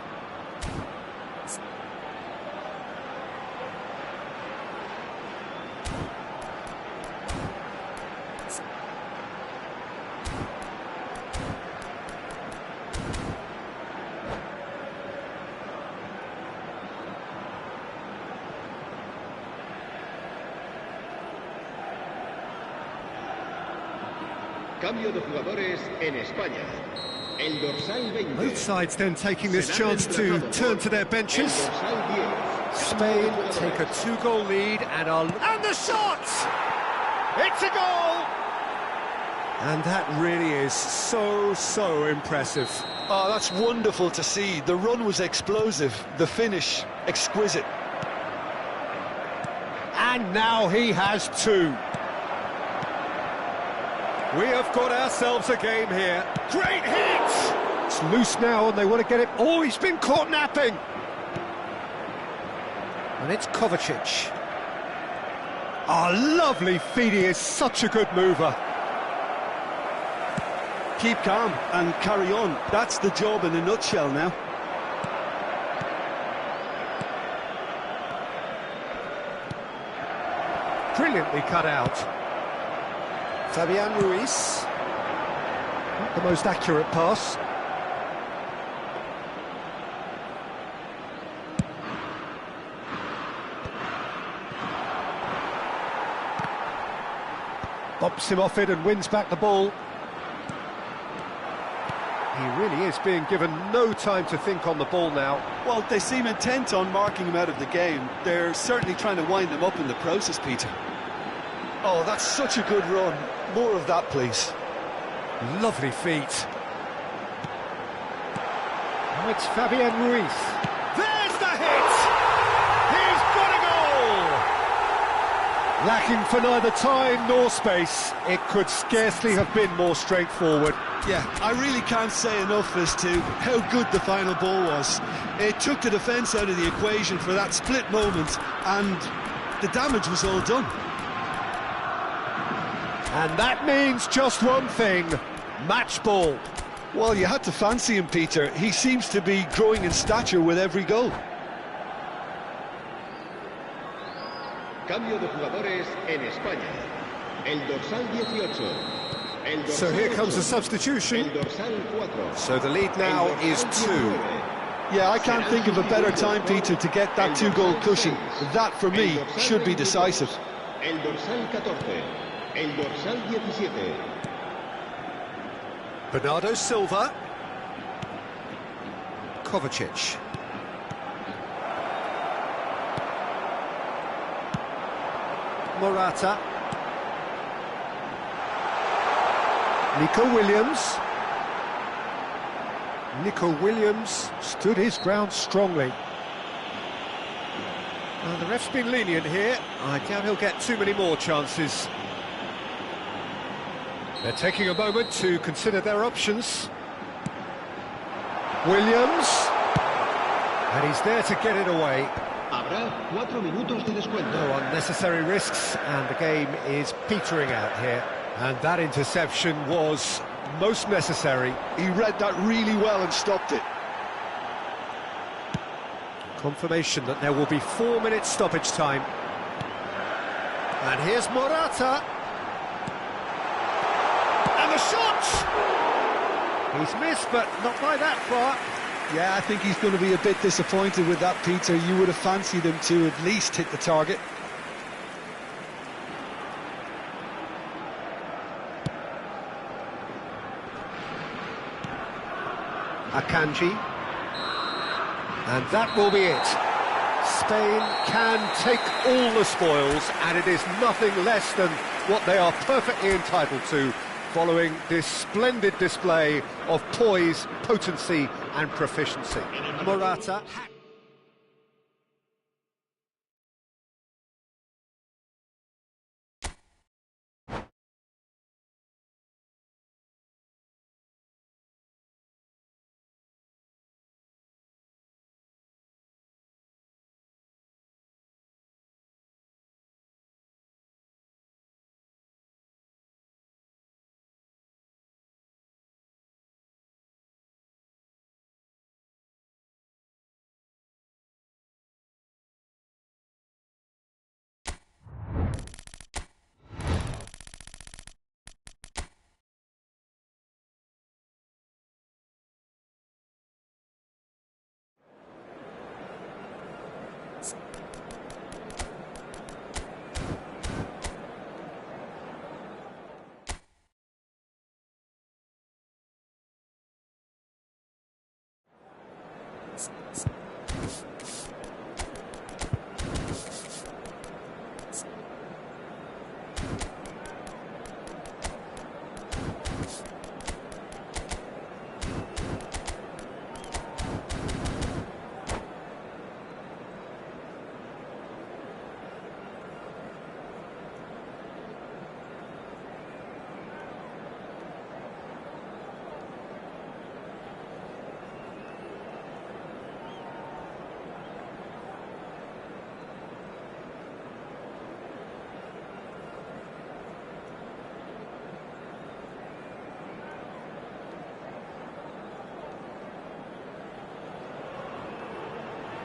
Cambio de jugadores en España. El dorsal 20. Both sides then taking this chance to turn to their benches. Spain take a two-goal lead and the shot! It's a goal! And that really is so impressive. Oh, that's wonderful to see. The run was explosive, the finish exquisite. And now he has two. We have got ourselves a game here. Great hit! It's loose now and they want to get it. Oh, he's been caught napping. And it's Kovacic. Oh, lovely feed. He is such a good mover. Keep calm and carry on. That's the job in a nutshell now. Brilliantly cut out. Fabian Ruiz. Not the most accurate pass. Bumps him off it and wins back the ball. He really is being given no time to think on the ball now. Well, they seem intent on marking him out of the game. They're certainly trying to wind him up in the process, Peter. Oh, that's such a good run. More of that, please. Lovely feet. Now it's Fabian Ruiz. There's the hit! He's got a goal! Lacking for neither time nor space. It could scarcely have been more straightforward. Yeah, I really can't say enough as to how good the final ball was. It took the defence out of the equation for that split moment, and the damage was all done. And that means just one thing, match ball. Well, you had to fancy him, Peter. He seems to be growing in stature with every goal. Cambio de jugadores en España. El dorsal 18. So here comes the substitution. El dorsal 4. So the lead now is 2. Yeah, I can't think of a better time, Peter, to get that two-goal cushion. That, for me, should be decisive. El dorsal 14. El dorsal 17. Bernardo Silva. Kovacic. Morata. Nico Williams. Nico Williams stood his ground strongly. Well, the ref's been lenient here. I doubt he'll get too many more chances. They're taking a moment to consider their options. Williams. And he's there to get it away. Habrá 4 minutos de descuento. No unnecessary risks, and the game is petering out here. And that interception was most necessary. He read that really well and stopped it. Confirmation that there will be 4 minutes stoppage time. And here's Morata. And the shot! He's missed, but not by that far. Yeah, I think he's going to be a bit disappointed with that, Peter. You would have fancied him to at least hit the target. Akanji. And that will be it. Spain can take all the spoils, and it is nothing less than what they are perfectly entitled to, following this splendid display of poise, potency and proficiency. Morata.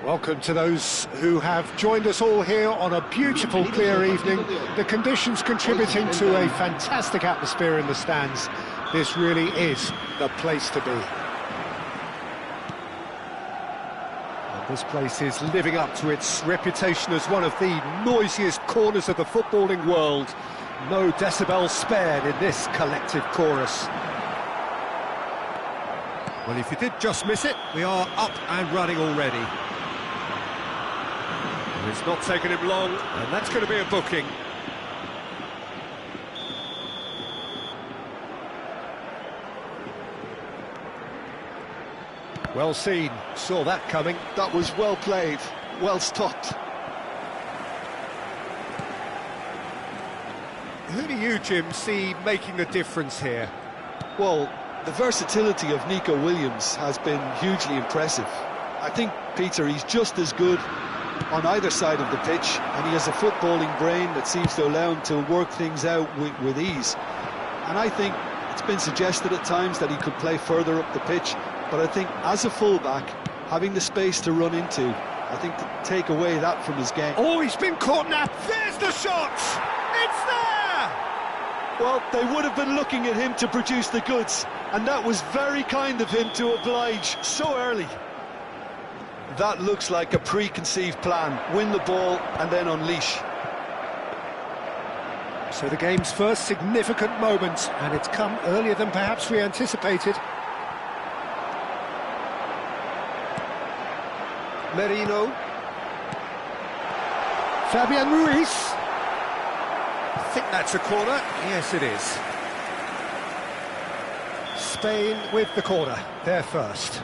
Welcome to those who have joined us all here on a beautiful, clear evening. The conditions contributing to a fantastic atmosphere in the stands. This really is the place to be. And this place is living up to its reputation as one of the noisiest corners of the footballing world. No decibels spared in this collective chorus. Well, if you did just miss it, we are up and running already. It's not taken him long, and that's going to be a booking. Well seen, saw that coming. That was well played, well stopped. Who do you, Jim, see making the difference here? Well, the versatility of Nico Williams has been hugely impressive. I think, Peter, he's just as good on either side of the pitch, and he has a footballing brain that seems to allow him to work things out with ease. And I think it's been suggested at times that he could play further up the pitch, but I think as a fullback, having the space to run into, I think to take away that from his game. Oh, he's been caught now. There's the shot! It's there! Well, they would have been looking at him to produce the goods, and that was very kind of him to oblige so early. That looks like a preconceived plan. Win the ball and then unleash. So the game's first significant moment, and it's come earlier than perhaps we anticipated. Merino. Fabian Ruiz. I think that's a corner. Yes, it is. Spain with the corner. They're first.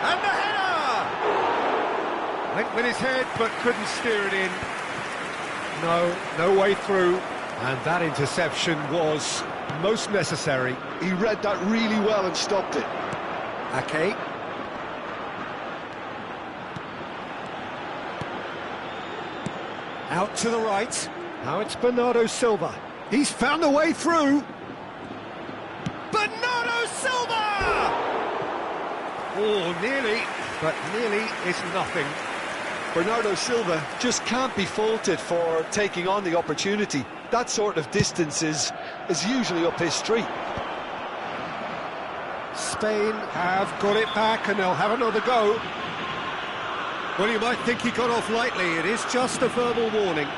And the header! Went with his head, but couldn't steer it in. No way through. And that interception was most necessary. He read that really well and stopped it. Ake. Out to the right. Now it's Bernardo Silva. He's found a way through. Bernardo Silva! Oh, nearly, but nearly is nothing. Bernardo Silva just can't be faulted for taking on the opportunity. That sort of distance is usually up his street. Spain have got it back and they'll have another go. Well, you might think he got off lightly. It is just a verbal warning.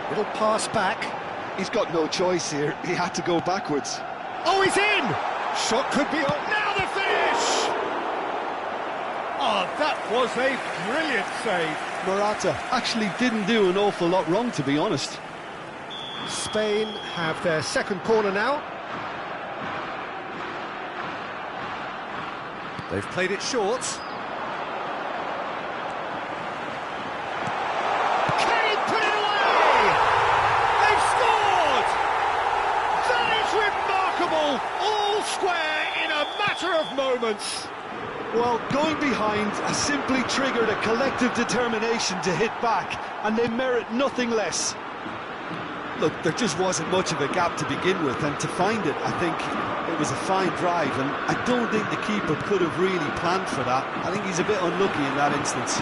Little pass back. He's got no choice here. He had to go backwards. Oh, he's in! Shot could be on. Now the finish! Oh, that was a brilliant save. Morata actually didn't do an awful lot wrong, to be honest. Spain have their second corner now. They've played it short. Can he put it away? They've scored! That is remarkable! All square in a matter of moments. Well, going behind has simply triggered a collective determination to hit back, and they merit nothing less. Look, there just wasn't much of a gap to begin with, and to find it, I think it was a fine drive, and I don't think the keeper could have really planned for that. I think he's a bit unlucky in that instance.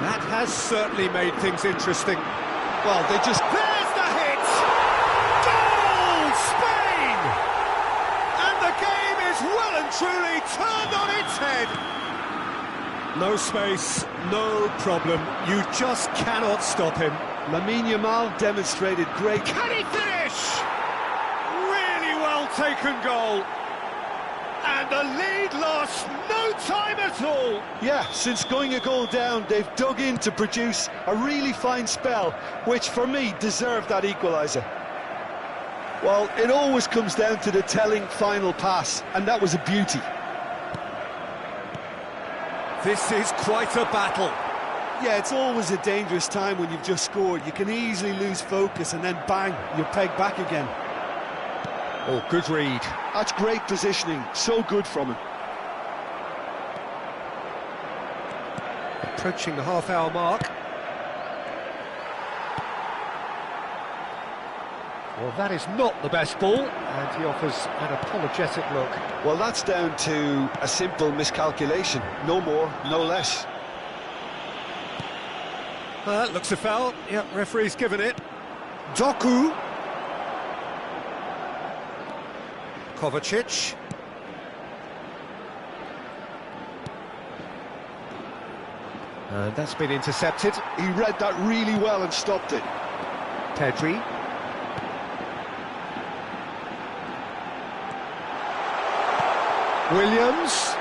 That has certainly made things interesting. Well, they just... There's the hit! Goal, Spain! And the game is well and truly turned on its head. No space, no problem. You just cannot stop him. Lamine Yamal demonstrated great... Can he finish? Really well taken goal. And the lead lost no time at all. Yeah, since going a goal down, they've dug in to produce a really fine spell, which for me deserved that equaliser. Well, it always comes down to the telling final pass, and that was a beauty. This is quite a battle. Yeah, it's always a dangerous time when you've just scored. You can easily lose focus and then bang, you're pegged back again. Oh, good read. That's great positioning, so good from him. Approaching the half-hour mark. Well, that is not the best ball, and he offers an apologetic look. Well, that's down to a simple miscalculation. No more, no less. That looks a foul. Yep, referee's given it. Doku. Kovacic. And that's been intercepted. He read that really well and stopped it. Pedri. Williams.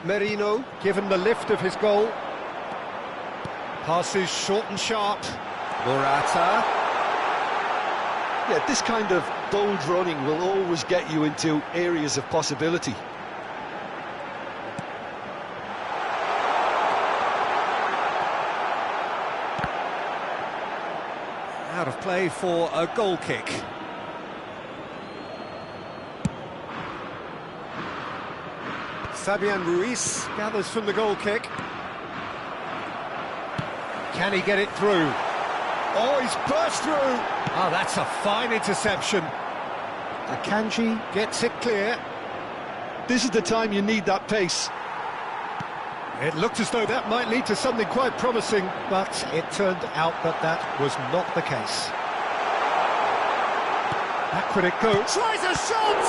Merino, given the lift of his goal. Passes short and sharp. Morata. Yeah, this kind of bold running will always get you into areas of possibility. Out of play for a goal kick. Fabian Ruiz gathers from the goal kick. Can he get it through? Oh, he's burst through! Oh, that's a fine interception. Akanji gets it clear. This is the time you need that pace. It looked as though that might lead to something quite promising, but it turned out that that was not the case. Back would it go. Tries a shot!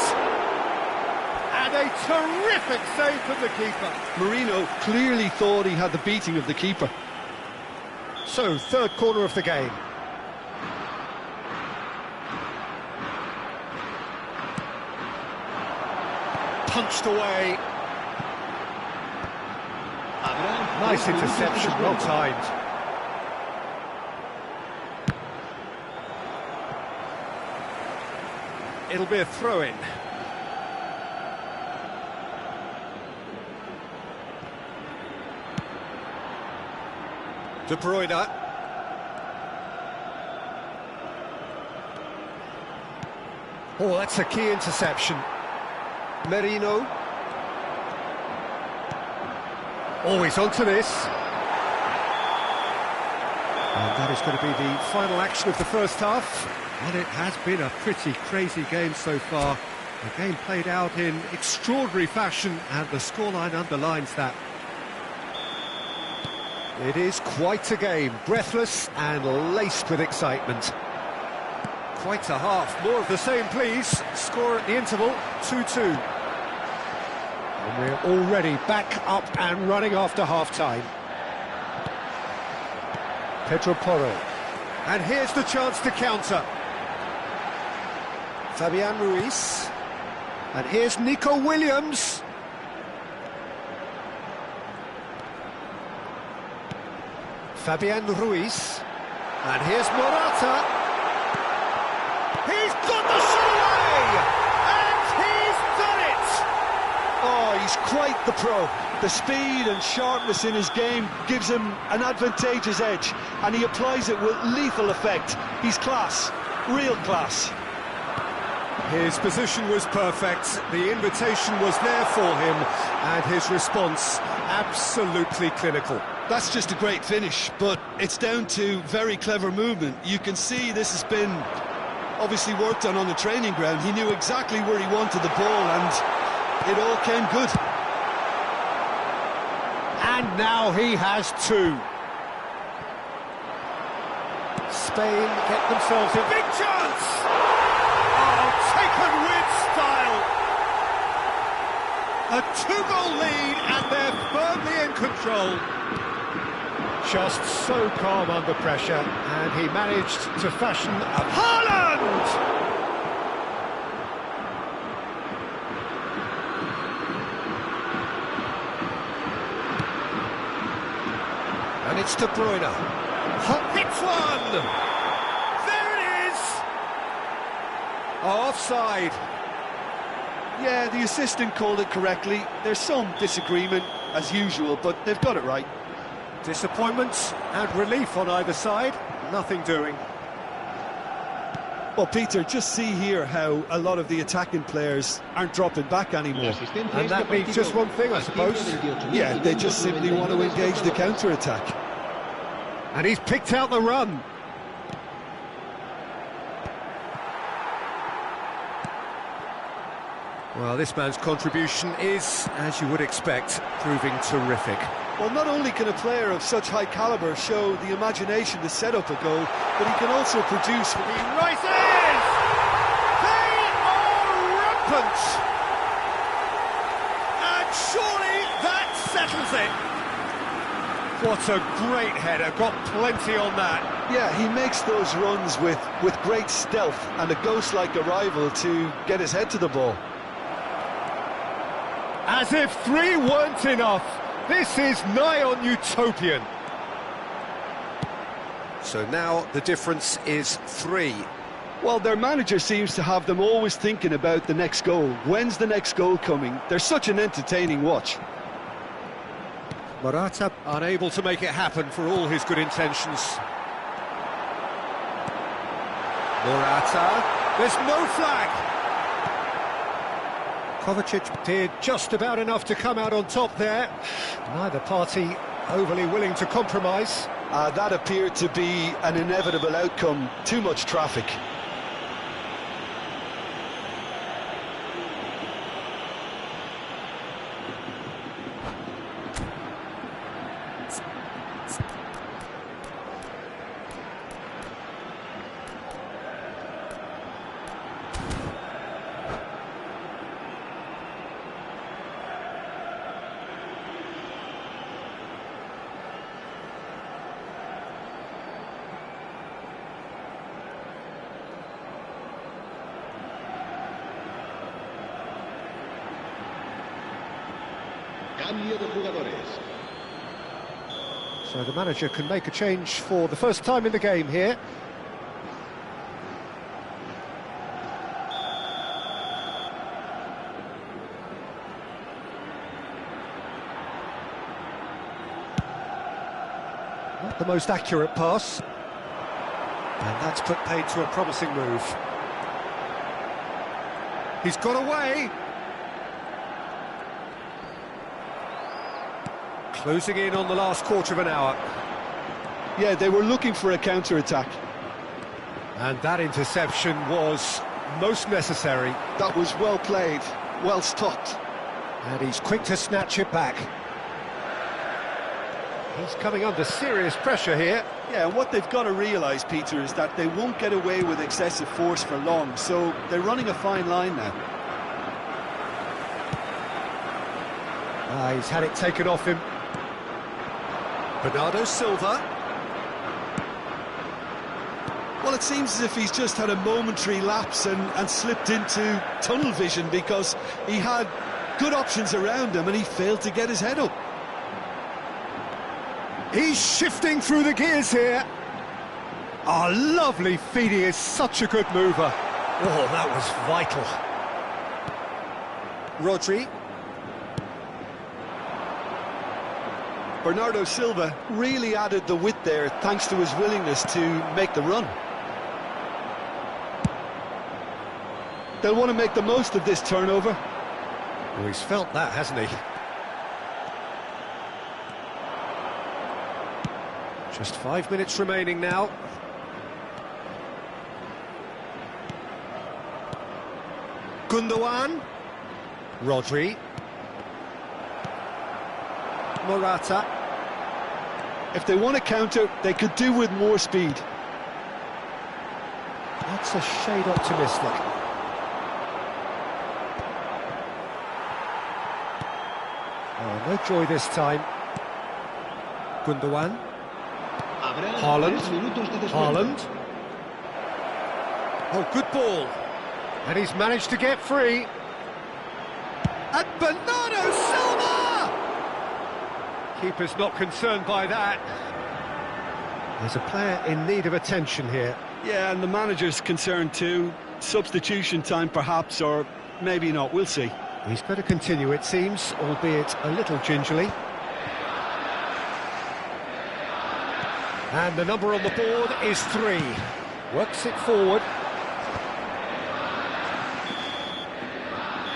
And a terrific save from the keeper. Marino clearly thought he had the beating of the keeper. So, third corner of the game. Punched away. Nice interception, well timed. It'll be a throw-in. De Bruyne. Oh, that's a key interception. Merino. Oh, he's onto this. And that is going to be the final action of the first half. And it has been a pretty crazy game so far. The game played out in extraordinary fashion, and the scoreline underlines that. It is quite a game, breathless and laced with excitement. Quite a half, more of the same please. Score at the interval, 2-2. And we're already back up and running after half-time. Pedro Porro. And here's the chance to counter. Fabian Ruiz. And here's Nico Williams. Fabian Ruiz. And here's Morata. He's got the shot away! And he's done it! Oh, he's quite the pro. The speed and sharpness in his game gives him an advantageous edge, and he applies it with lethal effect. He's class, real class. His position was perfect, the invitation was there for him, and his response absolutely clinical. That's just a great finish, but it's down to very clever movement. You can see this has been obviously worked on the training ground. He knew exactly where he wanted the ball, and it all came good. And now he has two. Spain get themselves a big chance! Oh, taken with style! A two-goal lead and they're firmly in control. Just so calm under pressure, and he managed to fashion a Haaland! And it's De Bruyne. Hits one! There it is! Offside. Yeah, the assistant called it correctly. There's some disagreement, as usual, but they've got it right. Disappointment and relief on either side. Nothing doing. Well, Peter, just see here how a lot of the attacking players aren't dropping back anymore. And that means just one thing, I suppose. Yeah, they just simply want to engage the counter-attack. And he's picked out the run. Well, this man's contribution is, as you would expect, proving terrific. Well, not only can a player of such high calibre show the imagination to set up a goal, but he can also produce... He rises! They are rampant! And surely that settles it. What a great header, got plenty on that. Yeah, he makes those runs with great stealth and a ghost-like arrival to get his head to the ball. As if three weren't enough. This is nigh on utopian. So now the difference is 3. Well, their manager seems to have them always thinking about the next goal. When's the next goal coming? They're such an entertaining watch. Morata unable to make it happen for all his good intentions. Morata, there's no flag. Kovacic did just about enough to come out on top there. Neither party overly willing to compromise. That appeared to be an inevitable outcome. Too much traffic. Cambio de jugadores. So the manager can make a change for the first time in the game here. Not the most accurate pass. And that's put paid to a promising move. He's got away. Closing in on the last quarter of an hour. Yeah, they were looking for a counter-attack. And that interception was most necessary. That was well played, well stopped. And he's quick to snatch it back. He's coming under serious pressure here. Yeah, and what they've got to realise, Peter, is that they won't get away with excessive force for long, so they're running a fine line now. He's had it taken off him. Bernardo Silva. Well, it seems as if he's just had a momentary lapse and slipped into tunnel vision, because he had good options around him and he failed to get his head up. He's shifting through the gears here. Oh, lovely feed. He is such a good mover. Oh, that was vital. Rodri. Bernardo Silva really added the width there thanks to his willingness to make the run. They'll want to make the most of this turnover. Well, he's felt that, hasn't he? Just 5 minutes remaining now. Gundogan. Rodri. Morata. If they want to counter, they could do with more speed. That's a shade optimistic. Oh, no joy this time. Gundogan. Haaland. Haaland. Oh, good ball. And he's managed to get free. And Bernardo Silva! Keeper's not concerned by that. There's a player in need of attention here. Yeah, and the manager's concerned too. Substitution time perhaps, or maybe not, we'll see. He's going to continue, it seems, albeit a little gingerly. And the number on the board is 3. Works it forward.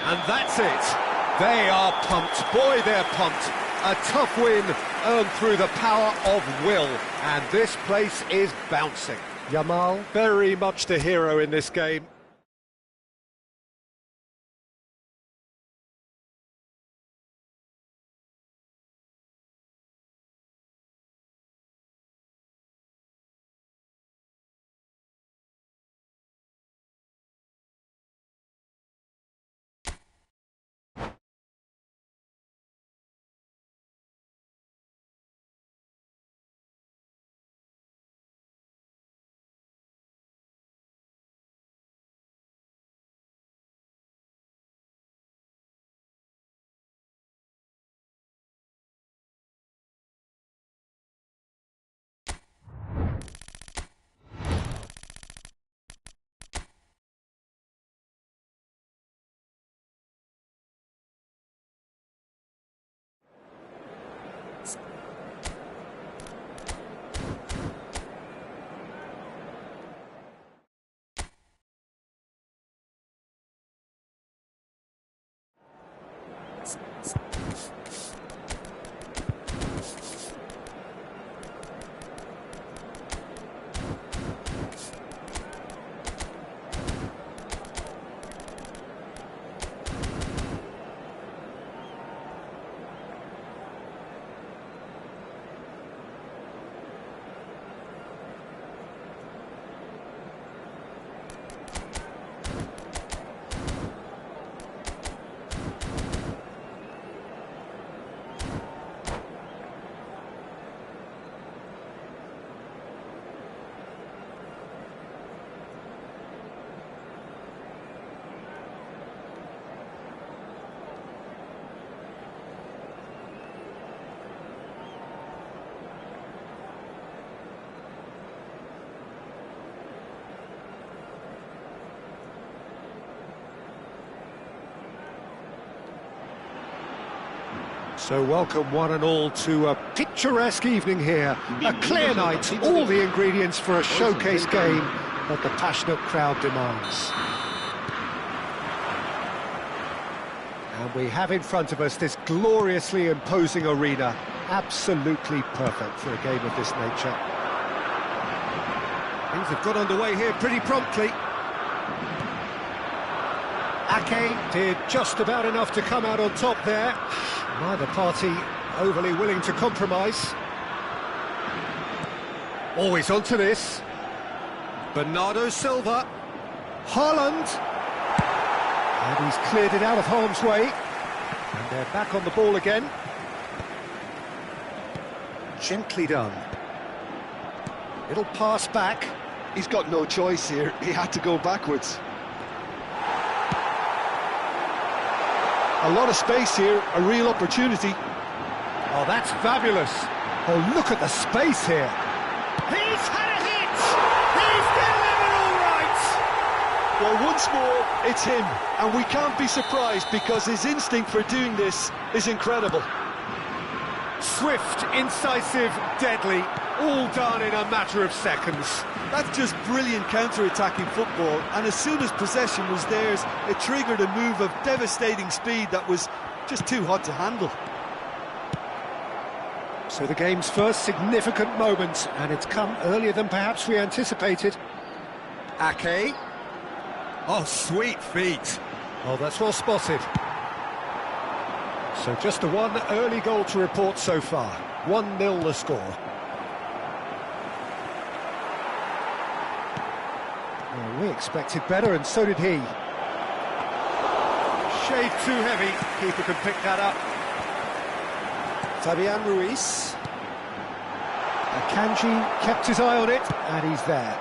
And that's it. They are pumped. Boy, they're pumped. A tough win earned through the power of will. And this place is bouncing. Yamal, very much the hero in this game. So welcome one and all to a picturesque evening here. A clear night, all the ingredients for a showcase game that the passionate crowd demands. And we have in front of us this gloriously imposing arena, absolutely perfect for a game of this nature. Things have got underway here pretty promptly. Ake did just about enough to come out on top there. Neither party overly willing to compromise. Always onto this. Bernardo Silva. Haaland. And he's cleared it out of harm's way. And they're back on the ball again. Gently done. It'll pass back. He's got no choice here. He had to go backwards. A lot of space here, a real opportunity. Oh, that's fabulous. Oh, look at the space here. He's had a hit! He's delivered all right! Well, once more, it's him. And we can't be surprised because his instinct for doing this is incredible. Swift, incisive, deadly, all done in a matter of seconds. That's just brilliant counter-attacking football, and as soon as possession was theirs, it triggered a move of devastating speed that was just too hot to handle. So the game's first significant moment, and it's come earlier than perhaps we anticipated. Ake. Oh, sweet feet. Oh, that's well spotted. So just the one early goal to report so far. 1-0 the score. Well, we expected better, and so did he. Shade too heavy. Keeper can pick that up. Fabian Ruiz. Akanji kept his eye on it, and he's there.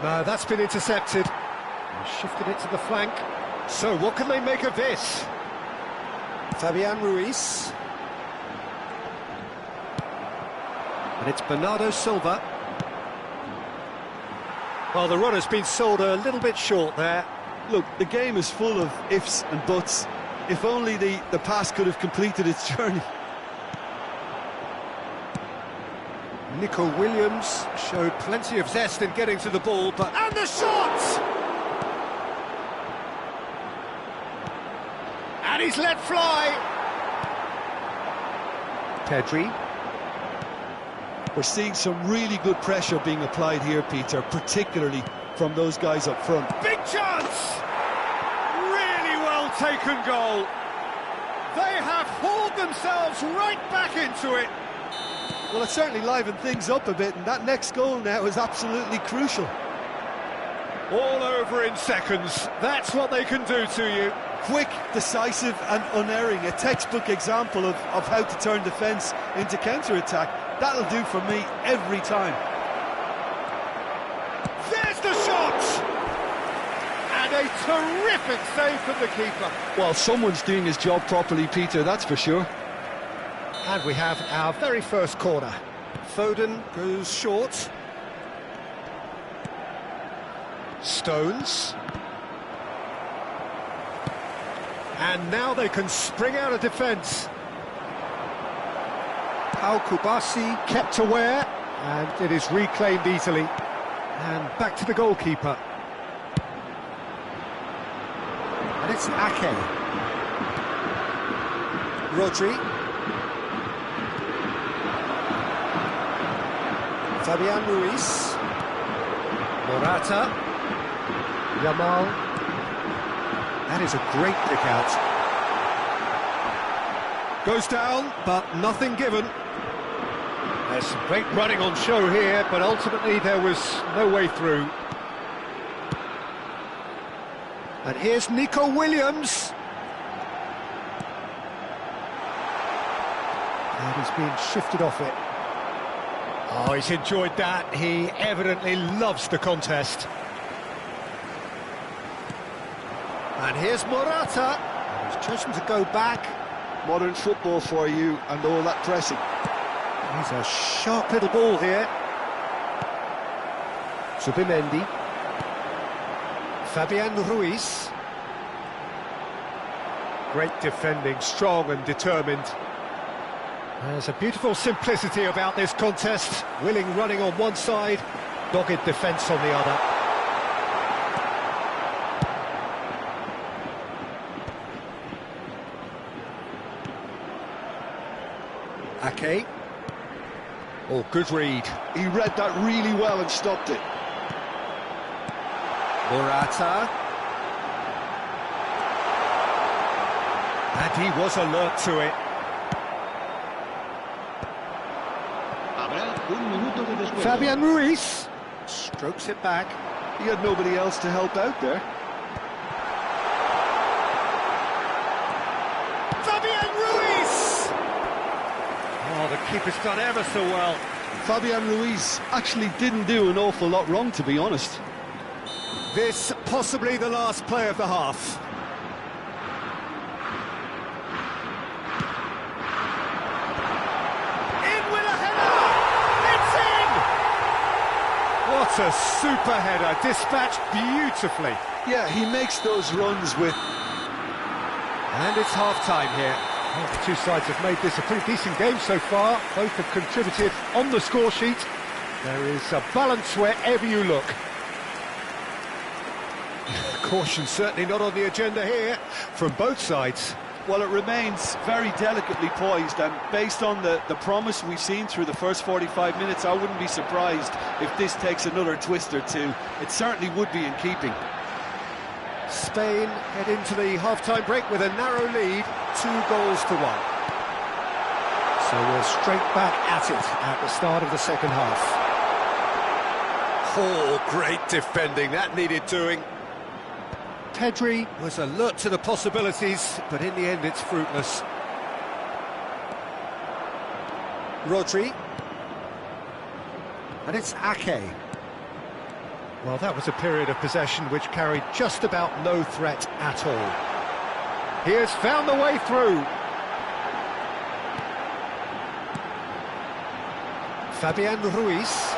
No, that's been intercepted. He shifted it to the flank. So what can they make of this? Fabian Ruiz. And it's Bernardo Silva. Well, the run has been sold a little bit short there. Look, the game is full of ifs and buts. If only the pass could have completed its journey. Nico Williams showed plenty of zest in getting to the ball, but... And the shot! And he's let fly! Pedri. We're seeing some really good pressure being applied here, Peter, particularly from those guys up front. Big chance! Really well taken goal. They have hauled themselves right back into it. Well, it certainly livened things up a bit, and that next goal now is absolutely crucial. All over in seconds. That's what they can do to you. Quick, decisive and unerring. A textbook example of how to turn defence into counter-attack. That'll do for me every time. There's the shot! And a terrific save from the keeper. Well, someone's doing his job properly, Peter, that's for sure. And we have our very first corner. Foden goes short. Stones. And now they can spring out of defence. Pau Kubasi kept aware, and it is reclaimed easily. And back to the goalkeeper. And it's Ake. Rodri. Fabian Ruiz. Morata. Yamal. That is a great pick out. Goes down, but nothing given. There's some great running on show here, but ultimately there was no way through. And here's Nico Williams. And he's being shifted off it. Oh, he's enjoyed that. He evidently loves the contest. And here's Morata. He's chosen to go back. Modern football for you and all that pressing. He's a sharp little ball here. Zubimendi. Fabian Ruiz. Great defending, strong and determined. There's a beautiful simplicity about this contest. Willing running on one side, dogged defence on the other. Ake. Oh, good read. He read that really well and stopped it. Morata. And he was alert to it. Fabian Ruiz strokes it back. He had nobody else to help out there. Fabian Ruiz! Oh, the keeper's done ever so well. Fabian Ruiz actually didn't do an awful lot wrong, to be honest. This possibly the last play of the half. What a super header, dispatched beautifully. Yeah, he makes those runs with... And it's half-time here. Well, the two sides have made this a pretty decent game so far. Both have contributed on the score sheet. There is a balance wherever you look. Caution certainly not on the agenda here from both sides. Well, it remains very delicately poised, and based on the promise we've seen through the first 45 minutes, I wouldn't be surprised if this takes another twist or two. It certainly would be in keeping. Spain head into the half-time break with a narrow lead, 2-1. So we're straight back at it at the start of the second half. Oh, great defending, that needed doing. Pedri was alert to the possibilities, but in the end it's fruitless. Rodri. And it's Ake. Well, that was a period of possession which carried just about no threat at all. He has found the way through. Fabian Ruiz.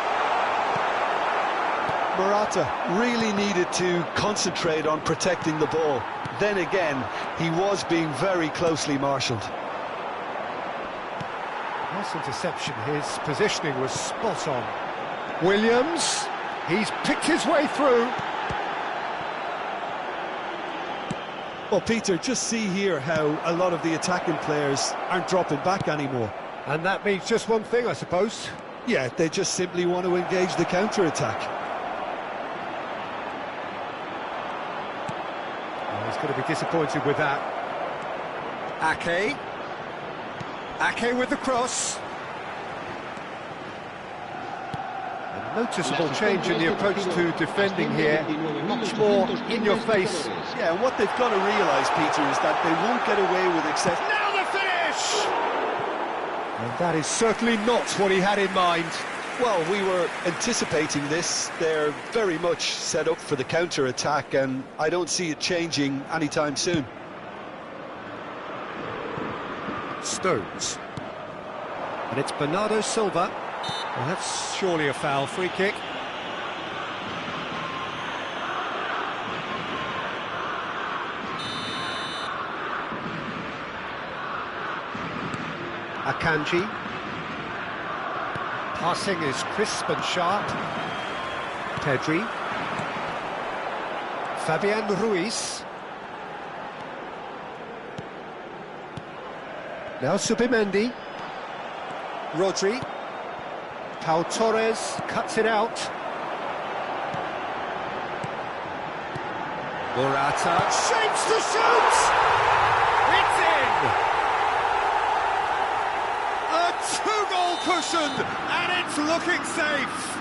Morata really needed to concentrate on protecting the ball. Then again, he was being very closely marshalled. Nice interception, his positioning was spot on. Williams, he's picked his way through. Well, Peter, just see here how a lot of the attacking players aren't dropping back anymore. And that means just one thing, I suppose. Yeah, they just simply want to engage the counter-attack. He's going to be disappointed with that. Ake. Ake with the cross. A noticeable change in the approach to defending here. Much more in your face. Yeah, and what they've got to realise, Peter, is that they won't get away with excess. Now the finish! And that is certainly not what he had in mind. Well, we were anticipating this. They're very much set up for the counter-attack, and I don't see it changing anytime soon. Stones. And it's Bernardo Silva. Well, that's surely a foul. Free kick. Akanji. Passing is crisp and sharp. Pedri. Fabian Ruiz. Now Subimendi. Rodri. Pau Torres cuts it out. Morata shapes to shoot! It's in! A two-goal cushion, and it's looking safe!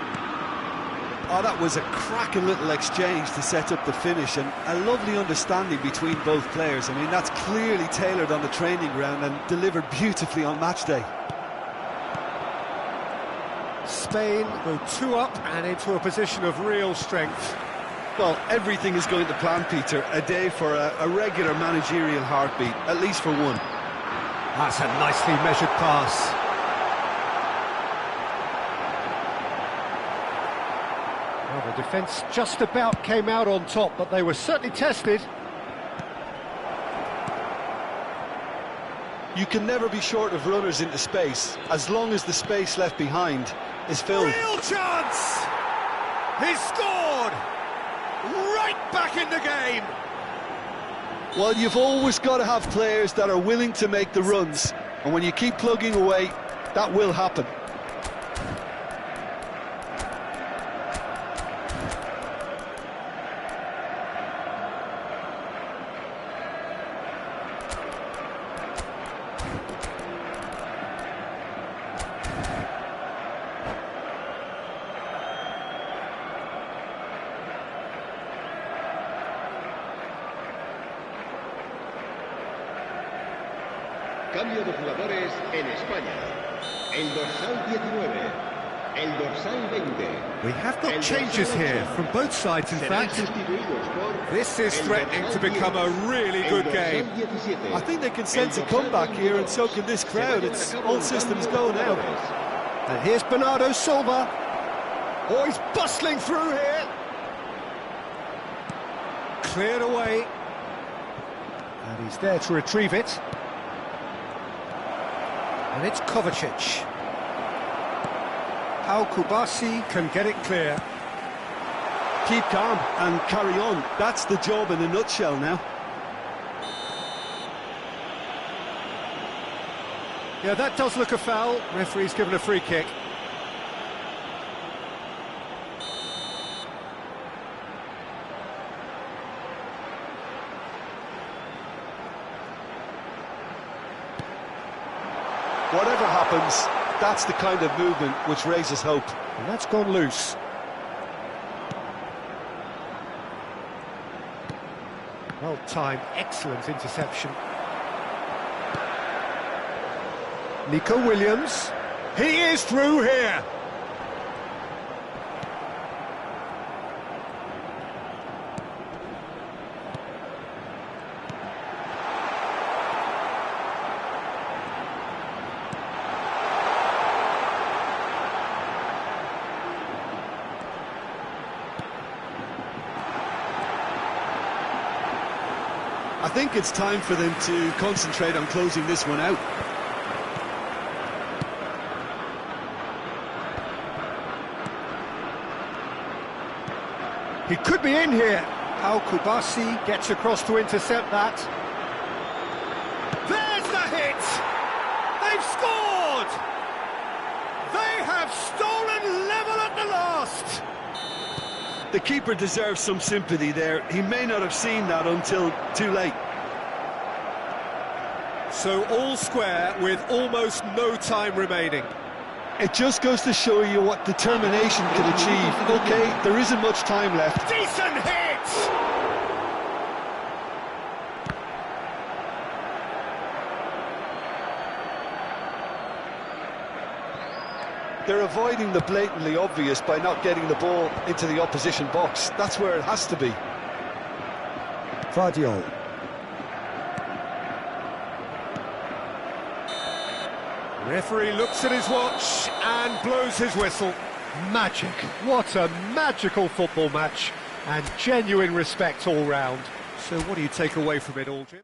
Oh, that was a cracking little exchange to set up the finish, and a lovely understanding between both players. I mean, that's clearly tailored on the training ground and delivered beautifully on match day. Spain go 2 up and into a position of real strength. Well, everything is going to plan, Peter. A day for a regular managerial heartbeat, at least for one. That's a nicely measured pass. Well, the defence just about came out on top, but they were certainly tested. You can never be short of runners into space, as long as the space left behind is filled. Real chance! He's scored! Right back in the game! Well, you've always got to have players that are willing to make the runs, and when you keep plugging away, that will happen. Cambio de jugadores en España. El dorsal 19, el dorsal 20. We have got changes here from both sides, in fact. This is threatening to become a really good game. I think they can sense a comeback here, and so can this crowd. It's all systems go now. And here's Bernardo Silva. Oh, he's bustling through here. Cleared away. And he's there to retrieve it. And it's Kovacic. Pau Kubasi can get it clear. Keep calm and carry on. That's the job in a nutshell now. Yeah, that does look a foul. Referee's given a free kick. Whatever happens, that's the kind of movement which raises hope. And that's gone loose. Well-timed, excellent interception. Nico Williams. He is through here. I think it's time for them to concentrate on closing this one out. He could be in here. Al Kubasi gets across to intercept that. There's the hit! They've scored! They have stolen level at the last! The keeper deserves some sympathy there. He may not have seen that until too late. So all square with almost no time remaining. It just goes to show you what determination can achieve. Okay, there isn't much time left. Decent hit! They're avoiding the blatantly obvious by not getting the ball into the opposition box. That's where it has to be. Vardiol. Referee looks at his watch and blows his whistle. Magic. What a magical football match. And genuine respect all round. So what do you take away from it all, Jim?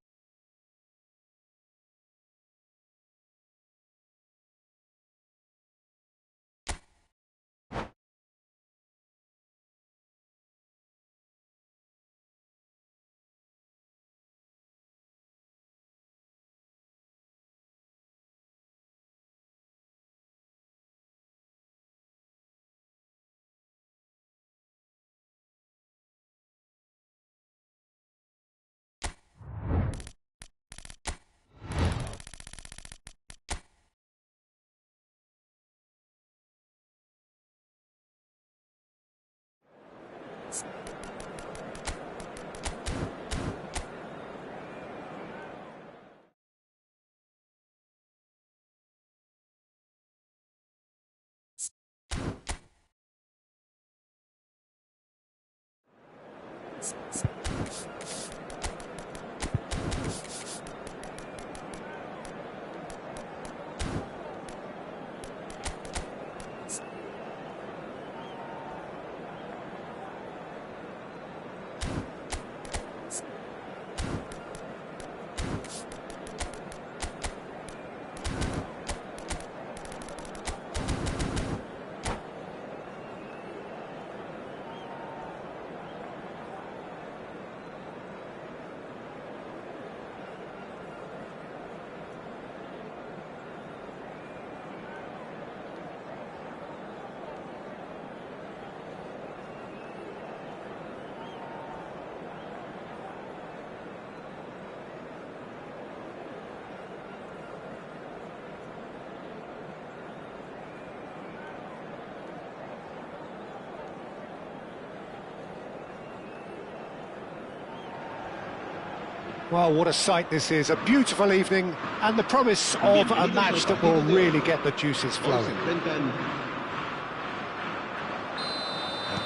Well, what a sight this is. A beautiful evening and the promise of a match that will really get the juices flowing. And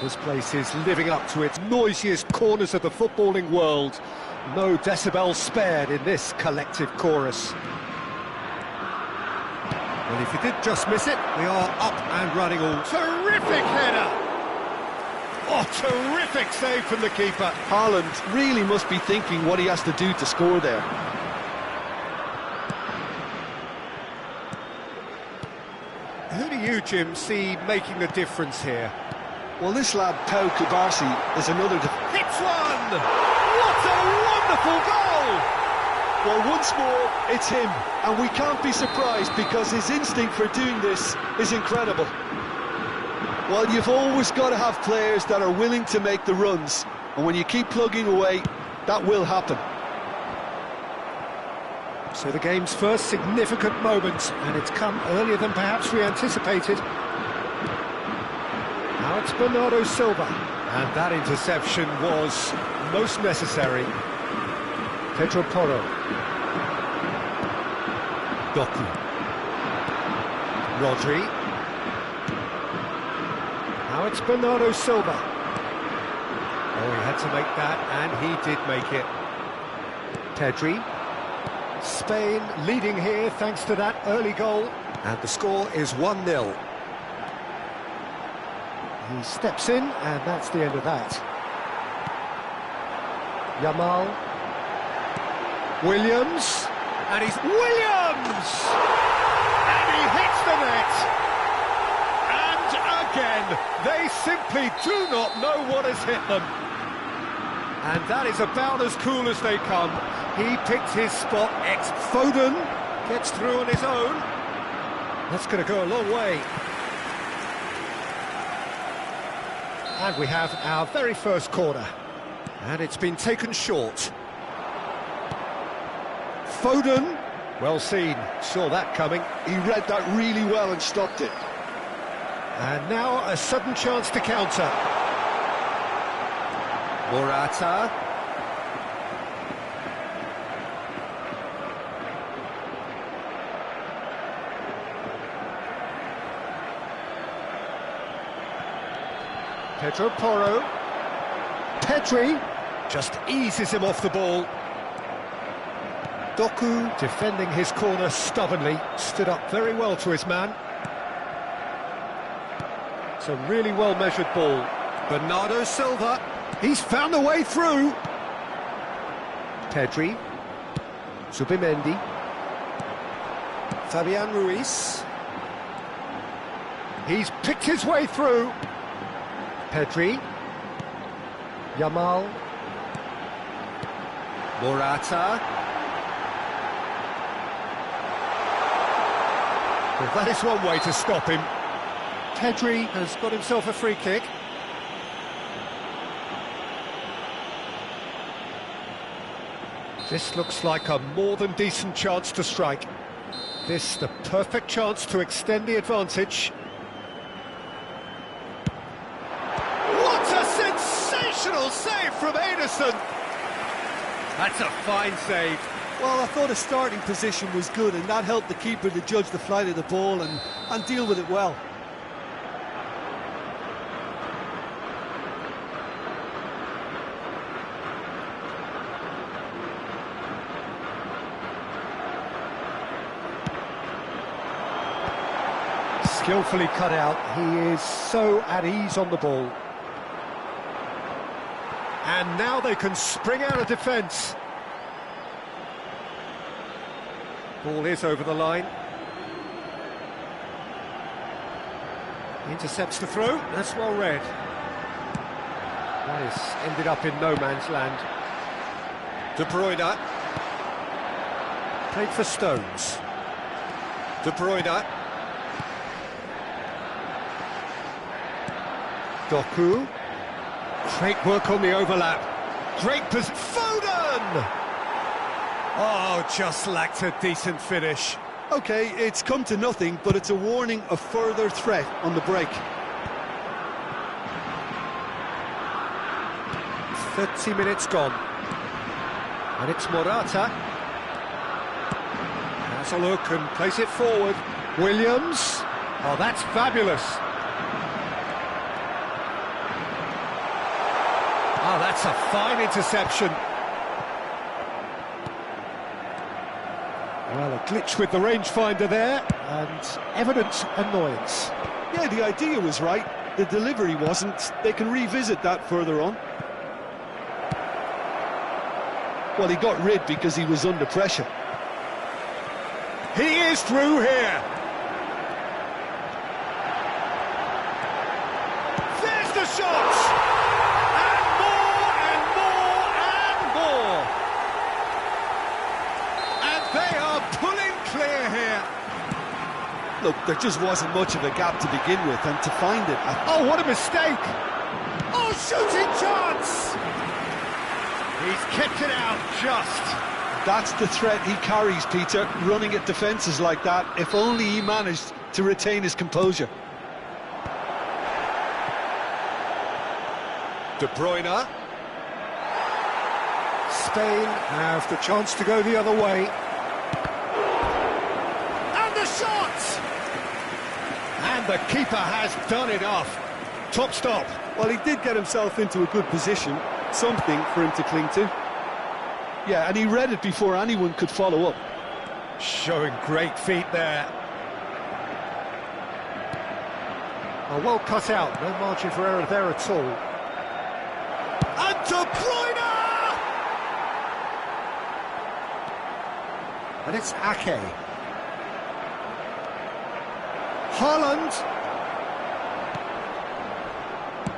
this place is living up to its noisiest corners of the footballing world. No decibels spared in this collective chorus. Well, if you did just miss it, we are up and running all. Terrific header! Oh, terrific save from the keeper. Haaland really must be thinking what he has to do to score there. Who do you, Jim, see making the difference here? Well, this lad, Pau Kubasi, is another... Hits one! What a wonderful goal! Well, once more, it's him. And we can't be surprised because his instinct for doing this is incredible. Well, you've always got to have players that are willing to make the runs. And when you keep plugging away, that will happen. So the game's first significant moment, and it's come earlier than perhaps we anticipated. Now it's Bernardo Silva, and that interception was most necessary. Pedro Porro. Doku. Rodri. Now it's Bernardo Silva. Oh, he had to make that, and he did make it. Pedri. Spain leading here thanks to that early goal. And the score is 1-0. He steps in, and that's the end of that. Yamal. Williams. And he's Williams! And he hits the net! And again, they simply do not know what has hit them. And that is about as cool as they come. He picked his spot. Foden gets through on his own. That's going to go a long way. And we have our very first corner. And it's been taken short. Foden, well seen, saw that coming. He read that really well and stopped it. And now a sudden chance to counter. Morata. Pedro Porro. Pedri just eases him off the ball. Doku defending his corner stubbornly, stood up very well to his man. It's a really well-measured ball. Bernardo Silva, he's found a way through. Pedri. Zubimendi. Fabian Ruiz. He's picked his way through. Pedri. Yamal. Morata. Well, that is one way to stop him. Pedri has got himself a free kick. This looks like a more than decent chance to strike. This the perfect chance to extend the advantage. What a sensational save from Ederson! That's a fine save. Well, I thought his starting position was good, and that helped the keeper to judge the flight of the ball and deal with it well. Skillfully cut out. He is so at ease on the ball. And now they can spring out of defence. Ball is over the line. Intercepts the throw. That's well read. That has ended up in no man's land. De Bruyne. Played for Stones. De Bruyne. Doku. Great work on the overlap. Great position. Foden! Oh, just lacked a decent finish. OK, it's come to nothing, but it's a warning of further threat on the break. 30 minutes gone. And it's Morata. Has a look and plays it forward. Williams. Oh, that's fabulous. Oh, that's a fine interception. Well, a glitch with the rangefinder there, and evident annoyance. Yeah, the idea was right, the delivery wasn't. They can revisit that further on. Well, he got rid because he was under pressure. He is through here. There's the shot! They are pulling clear here. Look, there just wasn't much of a gap to begin with, and to find it... Oh, what a mistake! Oh, shooting chance! He's kept it out, just. That's the threat he carries, Peter, running at defences like that, if only he managed to retain his composure. De Bruyne. Spain have the chance to go the other way. And the shot! And the keeper has done enough. Top stop. Well, he did get himself into a good position, something for him to cling to. Yeah, and he read it before anyone could follow up. Showing great feet there. Oh, well cut out, no margin for error there at all. And De Bruyne! And it's Ake. Haaland.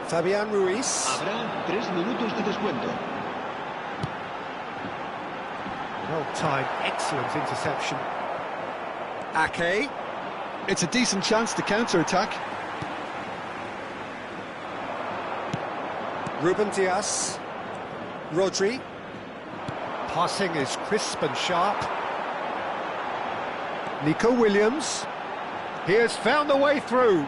Fabian Ruiz. Habrá 3 minutos de descuento. Well-timed, excellent interception. Ake. It's a decent chance to counter-attack. Ruben Dias. Rodri. Passing is crisp and sharp. Nico Williams. He has found the way through.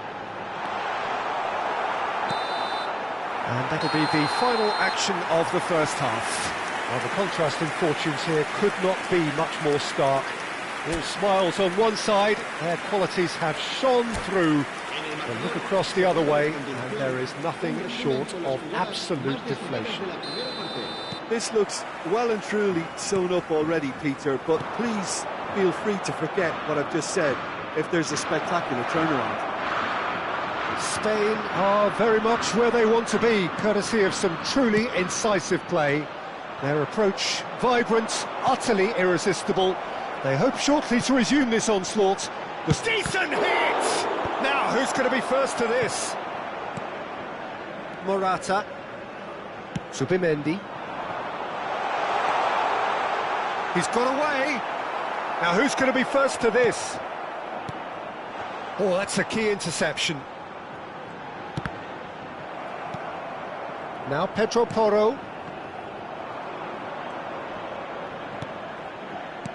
And that'll be the final action of the first half. Well, the contrast in fortunes here could not be much more stark. All smiles on one side, their qualities have shone through. And look across the other way, and there is nothing short of absolute deflation. This looks well and truly sewn up already, Peter, but please feel free to forget what I've just said if there's a spectacular turnaround. Spain are very much where they want to be, courtesy of some truly incisive play. Their approach vibrant, utterly irresistible. They hope shortly to resume this onslaught. The decent hit! Now, who's going to be first to this? Morata. Subimendi. He's got away. Now, who's going to be first to this? Oh, that's a key interception. Now Pedro Porro.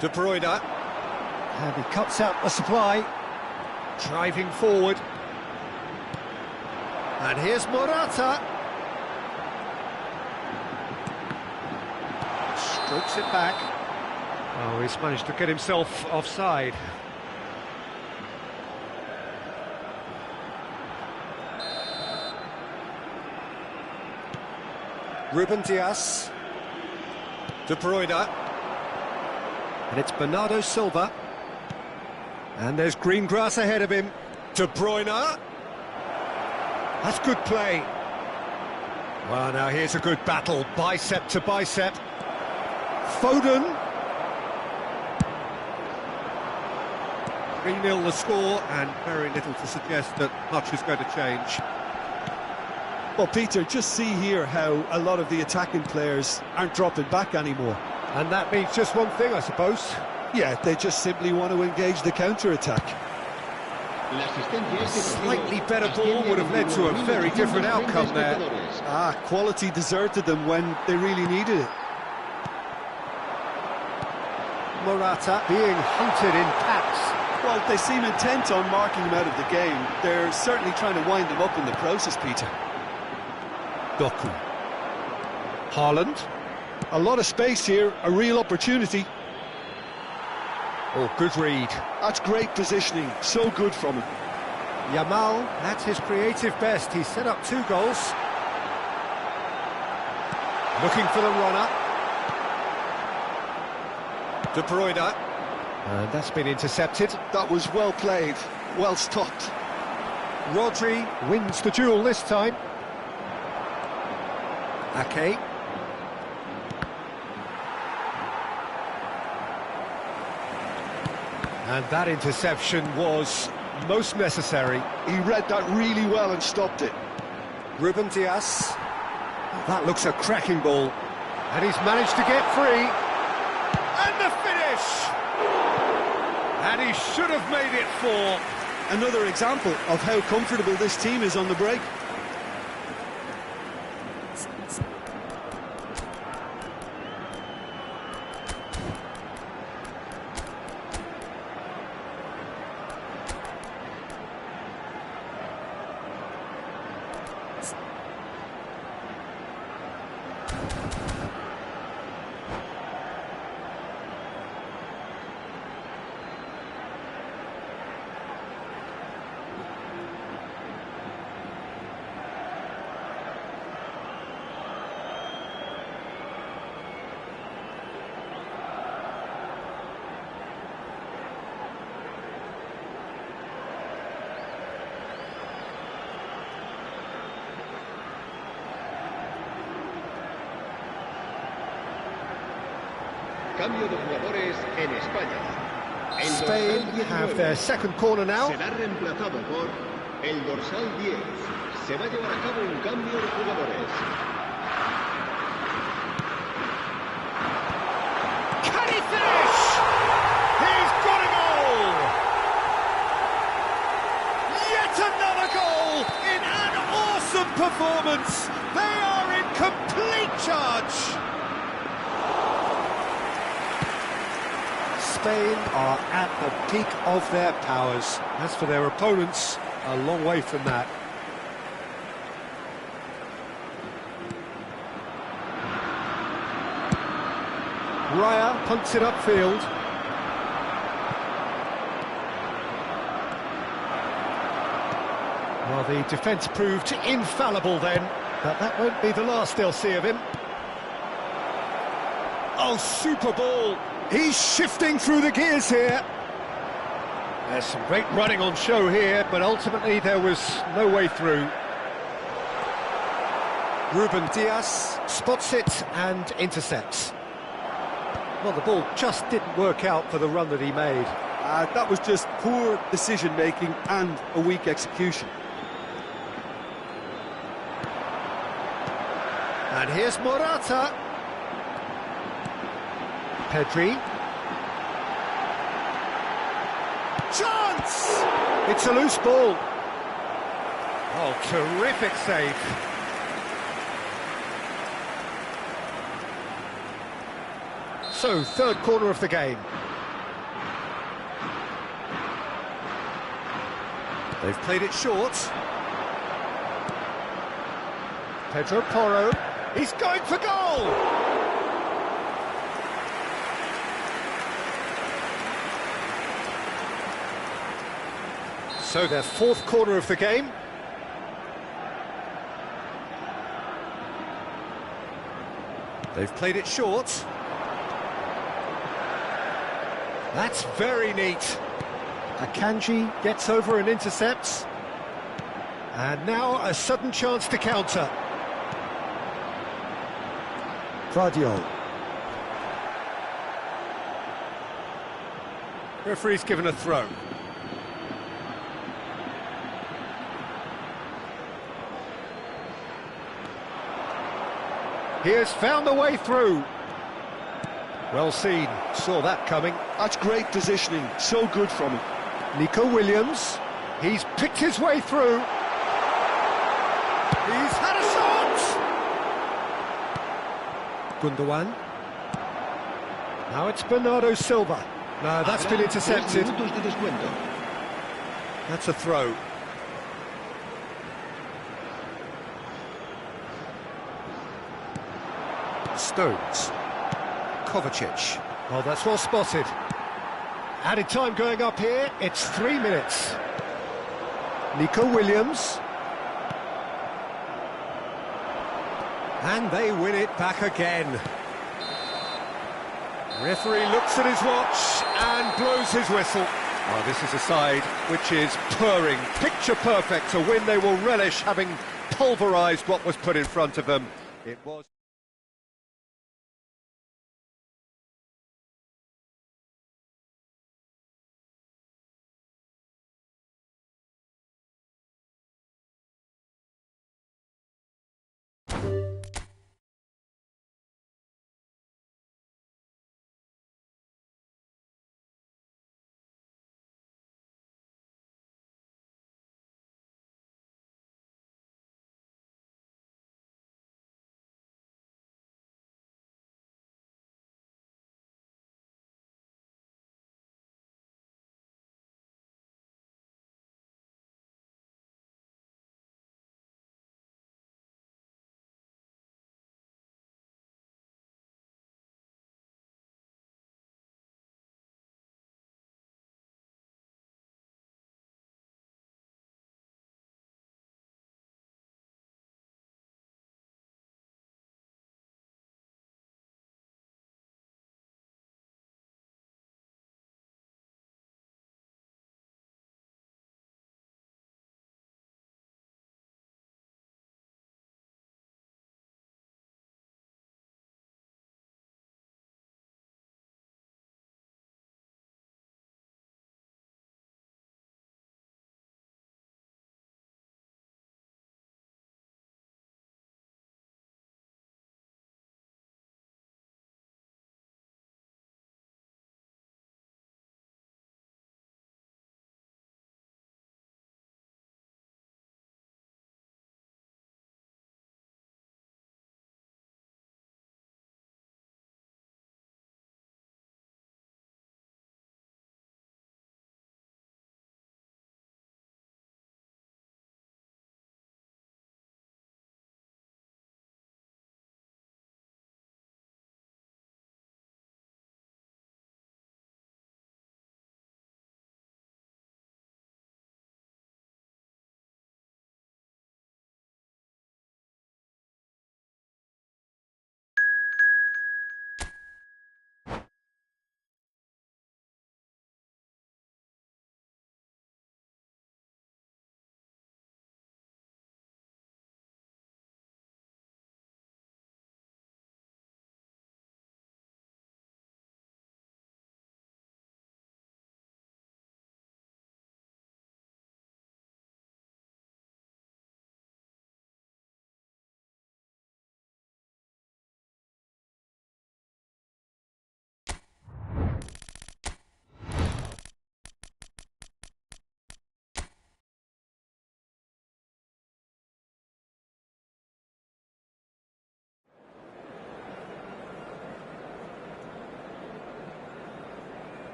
De Bruyne. And he cuts out the supply. Driving forward. And here's Morata. Strokes it back. Oh, he's managed to get himself offside. Ruben Dias. De Bruyne. And it's Bernardo Silva. And there's green grass ahead of him. De Bruyne. That's good play. Well, now here's a good battle. Bicep to bicep. Foden. 3-0 the score, and very little to suggest that much is going to change. Well, Peter, just see here how a lot of the attacking players aren't dropping back anymore. And that means just one thing, I suppose. Yeah, they just simply want to engage the counter-attack. A slightly better ball would have led to a very different outcome there. Quality deserted them when they really needed it. Morata. Being hunted in packs. Well, they seem intent on marking him out of the game. They're certainly trying to wind him up in the process, Peter. Doku. Haaland. A lot of space here, a real opportunity. Oh, good read. That's great positioning, so good from him. Yamal, at his creative best. He set up 2 goals. Looking for the runner. De Bruyne. And that's been intercepted. That was well played, well stopped. Rodri wins the duel this time. Ake. And that interception was most necessary. He read that really well and stopped it. Ruben Dias. That looks a cracking ball. And he's managed to get free. And the finish! And he should have made it 4. Another example of how comfortable this team is on the break. Cambio de jugadores en España. El Spain dorsal have 19 their second corner now. será reemplazado por el dorsal 10. Se va a llevar a cabo un cambio de jugadores. Can he finish? He's got a goal! Yet another goal in an awesome performance. They are in complete charge. Spain are at the peak of their powers. As for their opponents, a long way from that. Raya punts it upfield. Well, the defence proved infallible then, but that won't be the last they'll see of him. Oh, super ball! He's shifting through the gears here. There's some great running on show here, but ultimately there was no way through. Ruben Diaz. Spots it and intercepts. Well, the ball just didn't work out for the run that he made. That was just poor decision-making and a weak execution. And here's Morata. Pedri. Chance! It's a loose ball. Oh, terrific save. So, third corner of the game. They've played it short. Pedro Porro. He's going for goal! So their fourth corner of the game. They've played it short. That's very neat. Akanji gets over and intercepts. And now a sudden chance to counter. Vardiol. Referee's given a throw. He has found a way through. Well seen, saw that coming. That's great positioning, so good from him. Nico Williams, he's picked his way through. He's had a shot! Gundogan. Now it's Bernardo Silva. No, that's been intercepted. That's a throw. Stones. Kovacic. Well, that's well spotted. Added time going up here, it's 3 minutes. Nico Williams. And they win it back again. Referee looks at his watch and blows his whistle. Oh, this is a side which is purring, picture perfect, a win they will relish, having pulverised what was put in front of them. It was...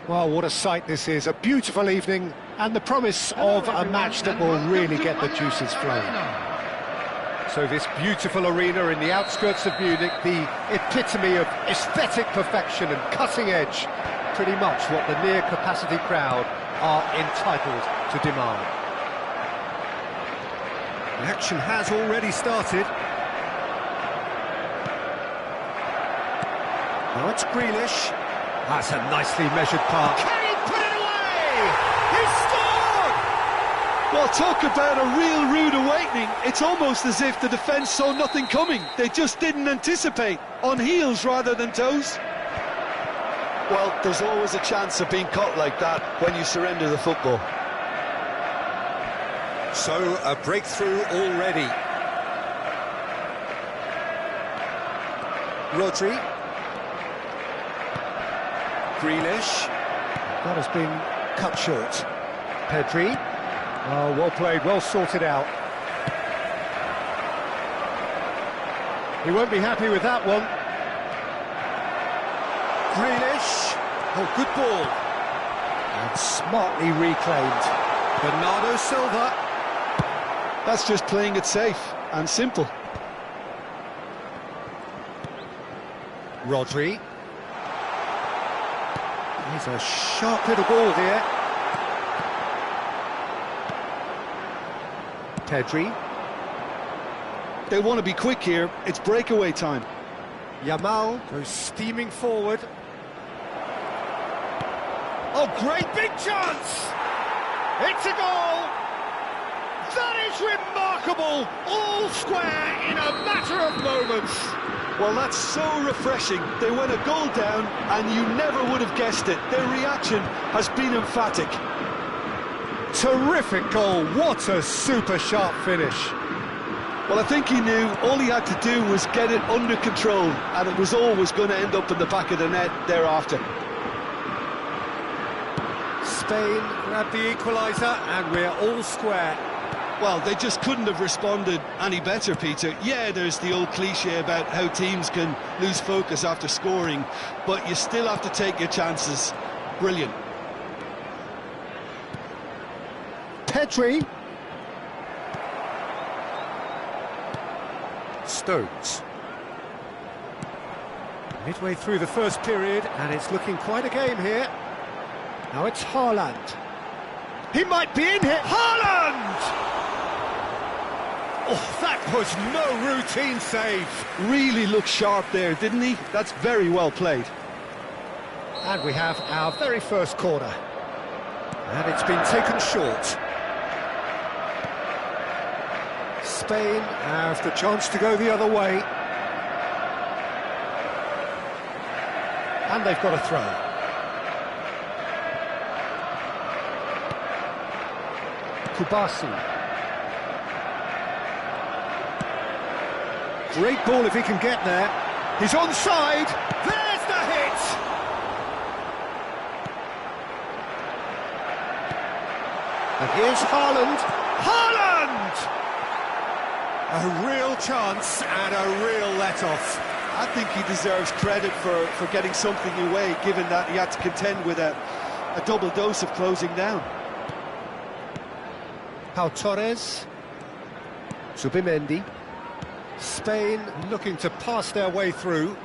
Well, what a sight this is, a beautiful evening and the promise of a match that will really get the juices flowing. So this beautiful arena in the outskirts of Munich, the epitome of aesthetic perfection and cutting edge, pretty much what the near-capacity crowd are entitled to demand. The action has already started. Now it's Grealish. That's a nicely measured pass. Can he put it away? He scored! Well, talk about a real rude awakening. It's almost as if the defence saw nothing coming. They just didn't anticipate, on heels rather than toes. Well, there's always a chance of being caught like that when you surrender the football. So, a breakthrough already. Rodri. Grealish. That has been cut short. Pedri. Oh, well played, well sorted out. He won't be happy with that one. Grealish. Oh, good ball. And smartly reclaimed. Bernardo Silva. That's just playing it safe and simple. Rodri. He's a sharp little ball here. Pedri. They want to be quick here. It's breakaway time. Yamal goes steaming forward. Oh, great big chance! It's a goal! That is remarkable! All square in a matter of moments. Well, that's so refreshing. They went a goal down and you never would have guessed it. Their reaction has been emphatic. Terrific goal, what a super sharp finish. Well, I think he knew all he had to do was get it under control, and it was always going to end up in the back of the net thereafter. Spain grab the equaliser and we're all square. Well, they just couldn't have responded any better, Peter. Yeah, there's the old cliche about how teams can lose focus after scoring, but you still have to take your chances. Brilliant. Pedri. Stones. Midway through the first period, and it's looking quite a game here. Now it's Haaland. He might be in here. Haaland! Oh, that was no routine save. Really looked sharp there, didn't he? That's very well played. And we have our very first corner. And it's been taken short. Spain have the chance to go the other way. And they've got a throw. Kubasi. Great ball if he can get there. He's onside. There's the hit. And here's Haaland. Haaland! A real chance and a real let-off. I think he deserves credit for getting something away, given that he had to contend with a double dose of closing down. Pau Torres. Zubimendi. Spain looking to pass their way through.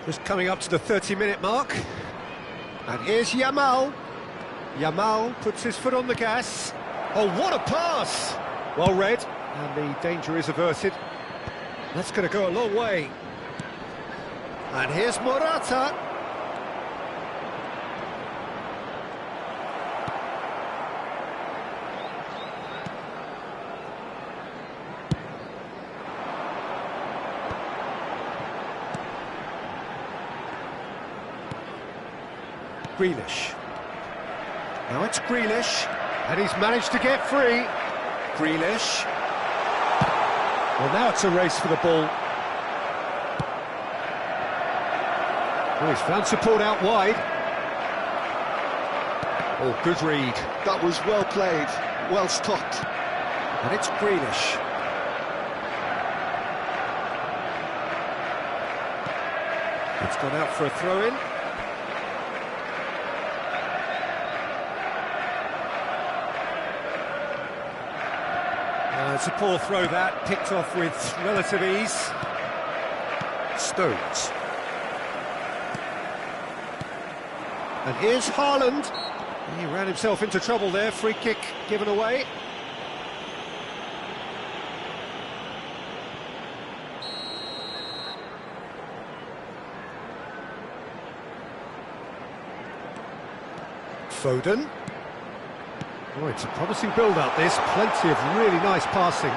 Just coming up to the 30-minute mark. And here's Yamal. Yamal puts his foot on the gas. Oh, what a pass! Well read, and the danger is averted. That's going to go a long way. And here's Morata. Grealish. Now it's Grealish, and he's managed to get free. Grealish. Well, now it's a race for the ball. Well, he's found support out wide. Oh, good read. That was well played, well stopped. And it's Grealish. It's gone out for a throw-in. It's a poor throw that, picked off with relative ease. Stones. And here's Haaland. He ran himself into trouble there, free kick given away. Foden. Oh, it's a promising build-up, this. Plenty of really nice passing.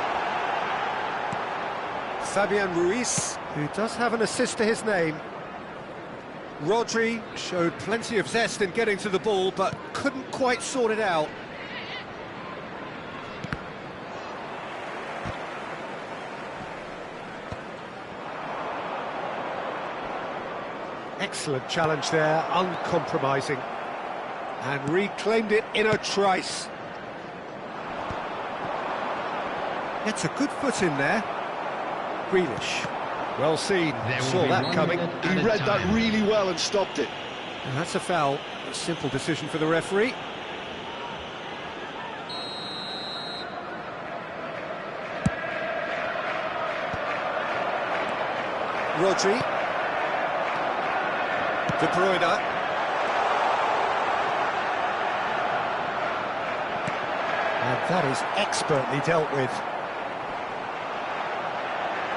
Fabian Ruiz, who does have an assist to his name. Rodri showed plenty of zest in getting to the ball, but couldn't quite sort it out. Excellent challenge there, uncompromising. And reclaimed it in a trice. Gets a good foot in there. Grealish. Well seen. Saw that coming. He read that really well and stopped it. And that's a foul. A simple decision for the referee. Rodri. De Bruyne. And that is expertly dealt with.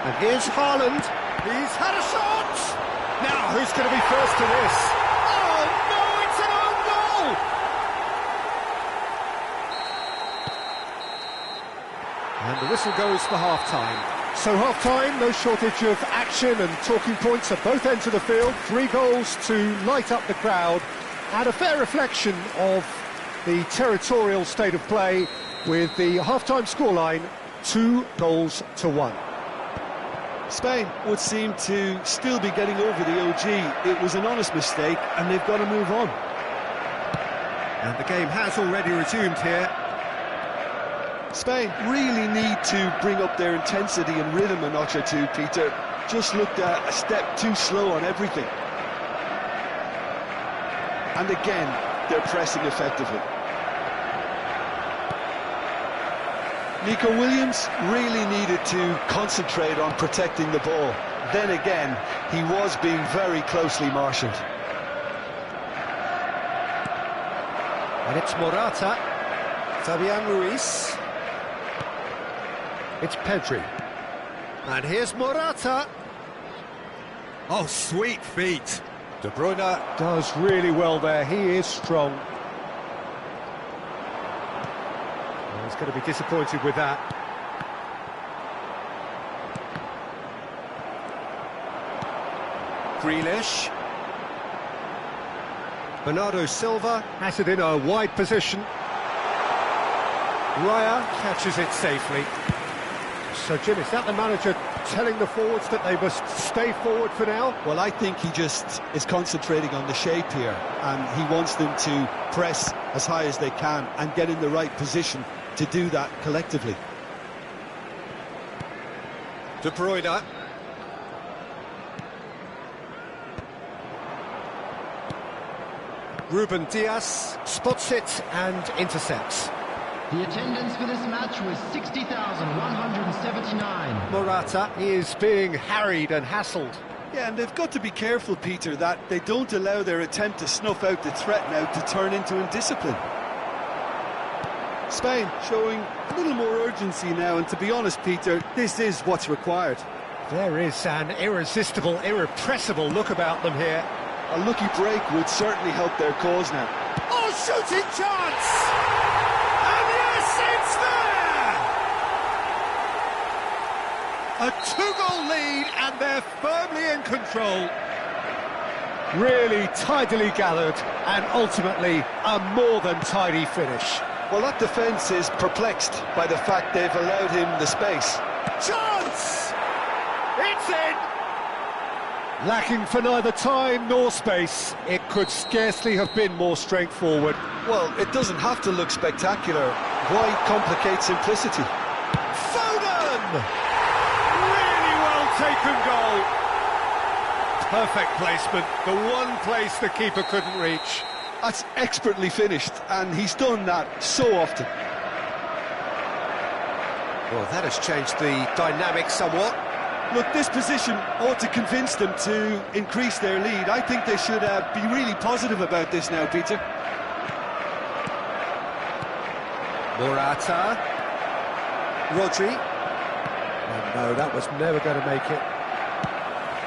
And here's Haaland. He's had a shot! Now, who's going to be first to this? Oh, no, it's an own goal! And the whistle goes for half-time. So half-time, no shortage of action and talking points at both ends of the field. 3 goals to light up the crowd. And a fair reflection of the territorial state of play, with the half-time scoreline 2-1. Spain would seem to still be getting over the OG. It was an honest mistake, and they've got to move on. And the game has already resumed here. Spain really need to bring up their intensity and rhythm a notch or two, Peter. Just looked a step too slow on everything. And again, they're pressing effectively. Nico Williams really needed to concentrate on protecting the ball. Then again, he was being very closely marshalled. And it's Morata. Fabian Ruiz. It's Pedri. And here's Morata. Oh, sweet feet. De Bruyne does really well there. He is strong. He's going to be disappointed with that. Grealish. Bernardo Silva has it in a wide position. Raya catches it safely. So, Jim, is that the manager telling the forwards that they must stay forward for now? Well, I think he just is concentrating on the shape here, and he wants them to press as high as they can and get in the right position to do that collectively. De Bruyne. Ruben Dias spots it and intercepts. The attendance for this match was 60,179. Morata is being harried and hassled. Yeah, and they've got to be careful, Peter, that they don't allow their attempt to snuff out the threat now to turn into indiscipline. Spain showing a little more urgency now, and to be honest, Peter, this is what's required. There is an irresistible, irrepressible look about them here. A lucky break would certainly help their cause now. Oh, shooting chance! And yes, it's there! A two-goal lead, and they're firmly in control. Really tidily gathered, and ultimately a more than tidy finish. Well, that defence is perplexed by the fact they've allowed him the space. Chance! It's in! Lacking for neither time nor space, it could scarcely have been more straightforward. Well, it doesn't have to look spectacular. Why complicate simplicity? Foden! Really well taken goal. Perfect placement, the one place the keeper couldn't reach. That's expertly finished, and he's done that so often. Well, that has changed the dynamic somewhat. Look, this position ought to convince them to increase their lead. I think they should be really positive about this now, Peter. Morata. Rodri. Oh, no, that was never going to make it.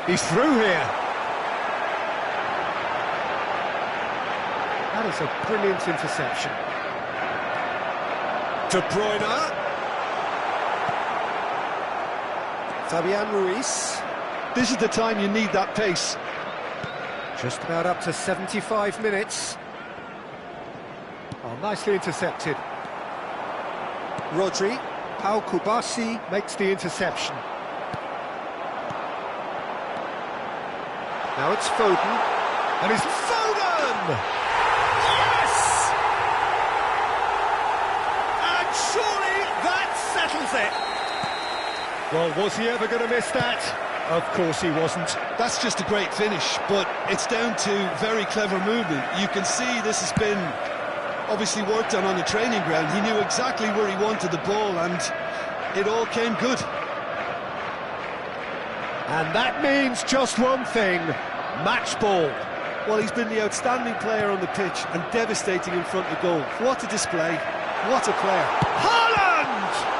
He's through here. That is a brilliant interception. De Bruyne. Fabian Ruiz. This is the time you need that pace. Just about up to 75 minutes. Oh, nicely intercepted. Rodri. Pau Kubasi makes the interception. Now it's Foden. And it's Foden! Yes! And surely that settles it. Well, was he ever going to miss that? Of course he wasn't. That's just a great finish, but it's down to very clever movement. You can see this has been obviously worked on the training ground. He knew exactly where he wanted the ball, and it all came good. And that means just one thing, match ball. Well, he's been the outstanding player on the pitch and devastating in front of goal. What a display, what a player. Haaland!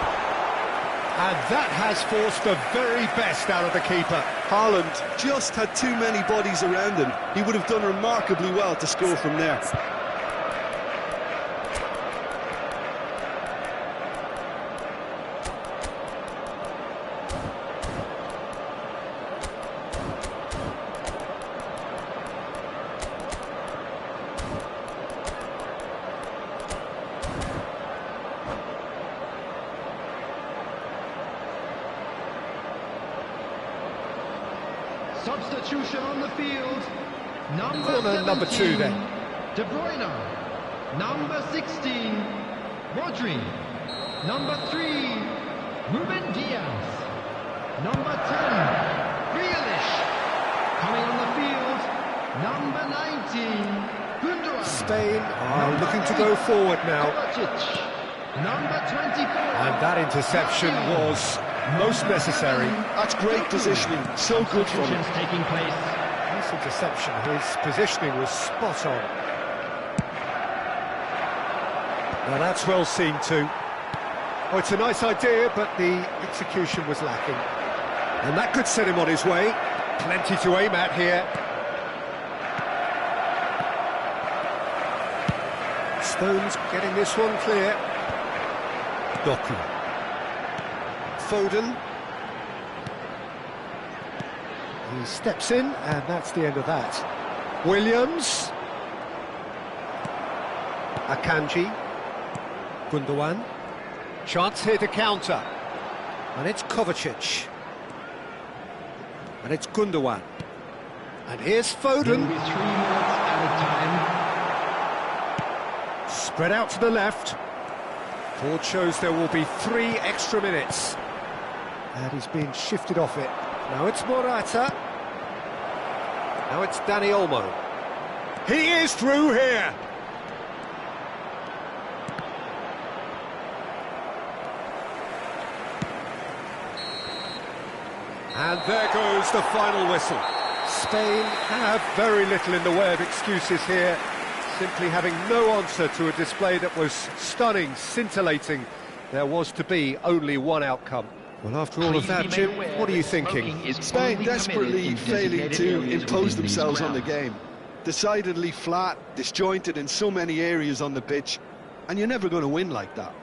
And that has forced the very best out of the keeper. Haaland just had too many bodies around him. He would have done remarkably well to score from there. Substitution on the field. Corner number 2 then. De Bruyne. Number 16, Rodri. Number 3, Ruben Diaz. Number 10, Grealish. Coming on the field, number 19, Gundogan. Spain are looking to go forward now. Kovacic. Number 24. And that interception was most necessary. That's great positioning, so good from him. Substitutions taking place. Nice interception, his positioning was spot on. Now that's well seen too. Oh, it's a nice idea, but the execution was lacking. And that could set him on his way. Plenty to aim at here. Stones getting this one clear. Doku. Foden. He steps in, and that's the end of that. Williams. Akanji. Gundogan. Chance here to counter. And it's Kovacic. And it's Gundogan. And here's Foden. It'll be 3 minutes out of time. Spread out to the left. Board shows there will be 3 extra minutes. And he's being shifted off it. Now it's Morata. Now it's Dani Olmo. He is through here. And there goes the final whistle. Spain have very little in the way of excuses here, simply having no answer to a display that was stunning, scintillating. There was to be only one outcome. Well, after all of that, Jim, what are you thinking? Spain desperately failing to impose themselves on the game. Decidedly flat, disjointed in so many areas on the pitch, and you're never going to win like that.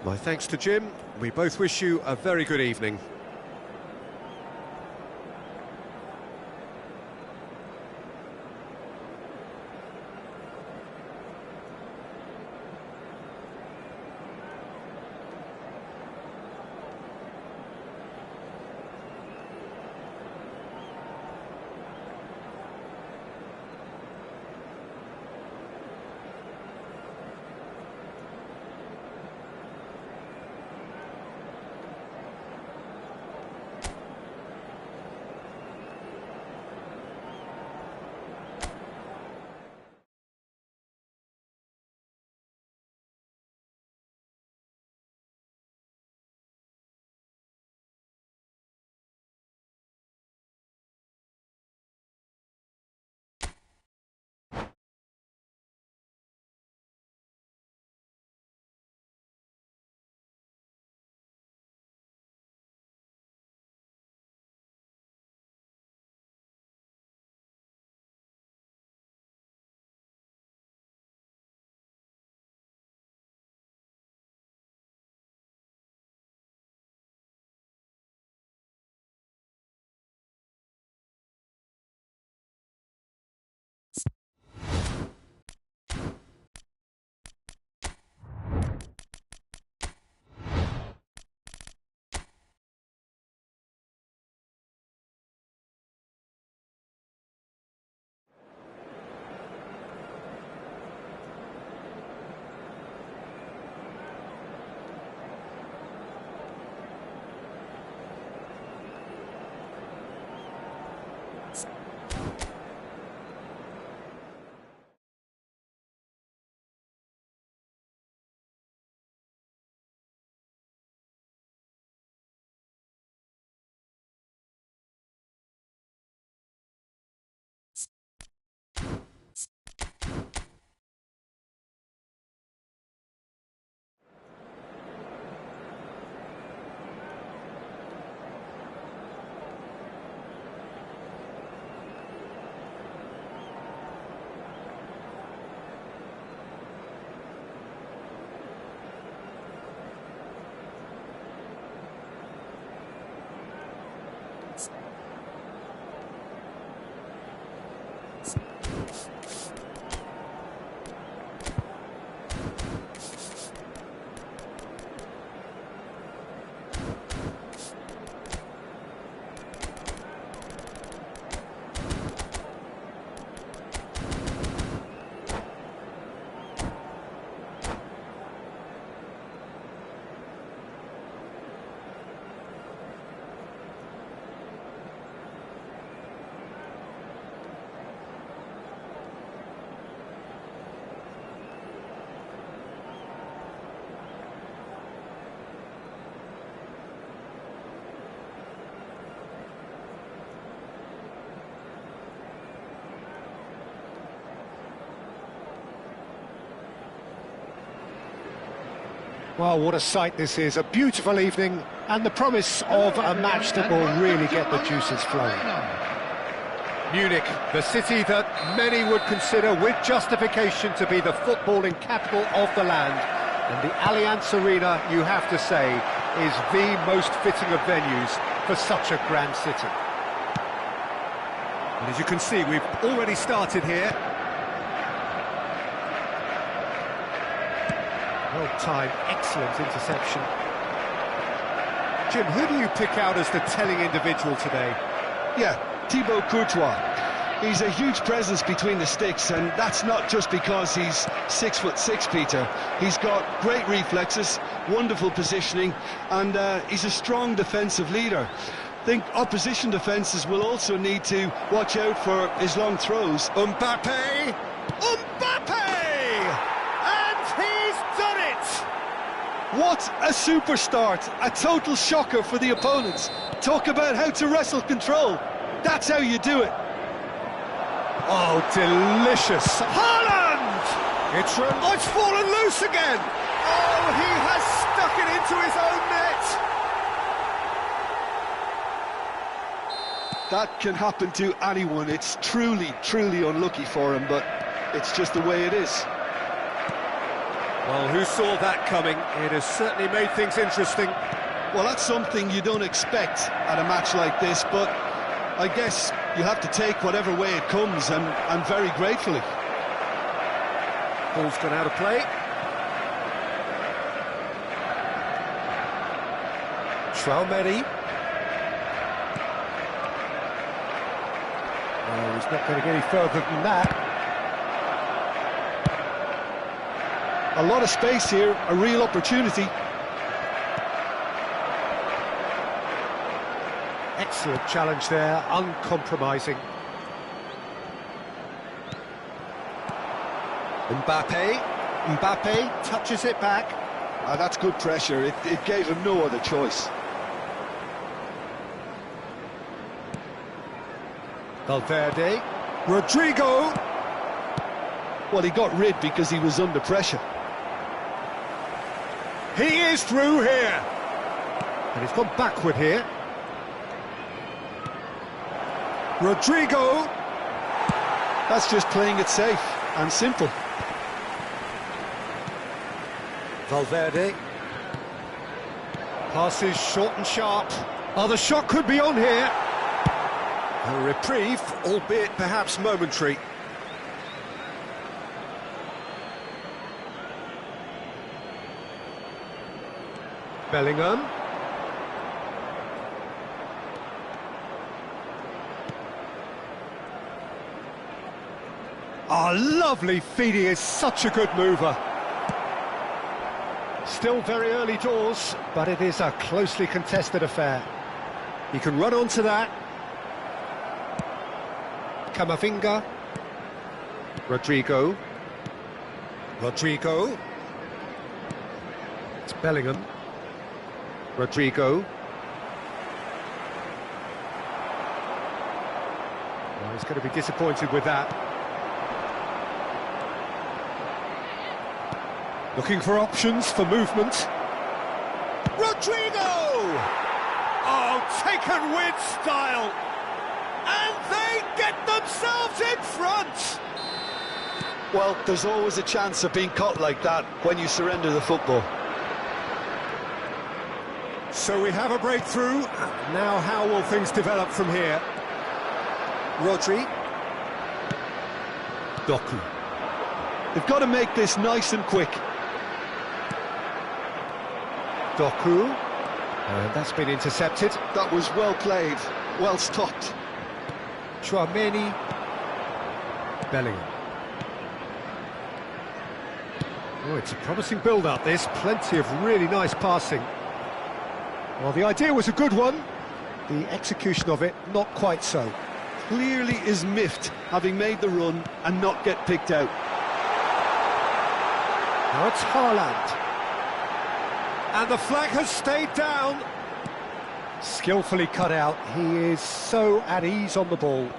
My thanks to Jim. We both wish you a very good evening. Well, what a sight this is, a beautiful evening, and the promise of a match that will really get the juices flowing. Munich, the city that many would consider with justification to be the footballing capital of the land, and the Allianz Arena, you have to say, is the most fitting of venues for such a grand city. And as you can see, we've already started here. Well-timed, excellent interception. Jim, who do you pick out as the telling individual today? Yeah, Thibaut Courtois. He's a huge presence between the sticks, and that's not just because he's 6'6", Peter. He's got great reflexes, wonderful positioning, and he's a strong defensive leader. I think opposition defences will also need to watch out for his long throws. Mbappe! And he's done it! What a super start, a total shocker for the opponents. Talk about how to wrestle control. That's how you do it. Oh, delicious. Haaland! It's fallen loose again. Oh, he has stuck it into his own net. That can happen to anyone. It's truly, truly unlucky for him, but it's just the way it is. Well, who saw that coming? It has certainly made things interesting. Well, that's something you don't expect at a match like this, but I guess you have to take whatever way it comes, and very gratefully. Ball's gone out of play. Traumeri. Oh, he's not going to get any further than that. A lot of space here, a real opportunity. Excellent challenge there, uncompromising. Mbappe touches it back. That's good pressure. It gave him no other choice. Valverde. Rodrigo. Well, he got rid because he was under pressure. He is through here. And he's gone backward here. Rodrigo. That's just playing it safe and simple. Valverde. Passes short and sharp. Oh, the shot could be on here. A reprieve, albeit perhaps momentary. Bellingham. Oh, lovely feed. He is such a good mover. Still very early doors, but it is a closely contested affair. He can run onto that. Camavinga. Rodrigo. Rodrigo. It's Bellingham. Rodrigo. Well, he's going to be disappointed with that. Looking for options for movement. Rodrigo! Oh, taken with style. And they get themselves in front. Well, there's always a chance of being caught like that when you surrender the football. So we have a breakthrough. Now how will things develop from here? Rodri. Doku. They've got to make this nice and quick. Doku. And that's been intercepted. That was well played, well stopped. Traumeri. Bellingham. Oh, it's a promising build-up, this. Plenty of really nice passing. Well, the idea was a good one. The execution of it, not quite so. Clearly is miffed, having made the run and not get picked out. Now it's Haaland. And the flag has stayed down. Skillfully cut out. He is so at ease on the ball.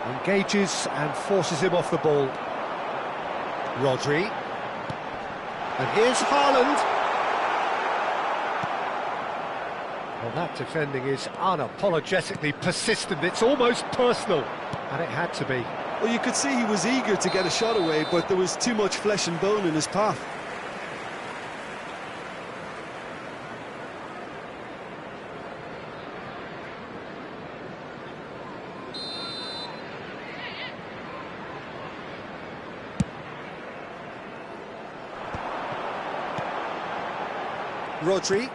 Engages and forces him off the ball. Rodri. And here's Haaland. Well, that defending is unapologetically persistent. It's almost personal. And it had to be. Well, you could see he was eager to get a shot away, but there was too much flesh and bone in his path. Rodri.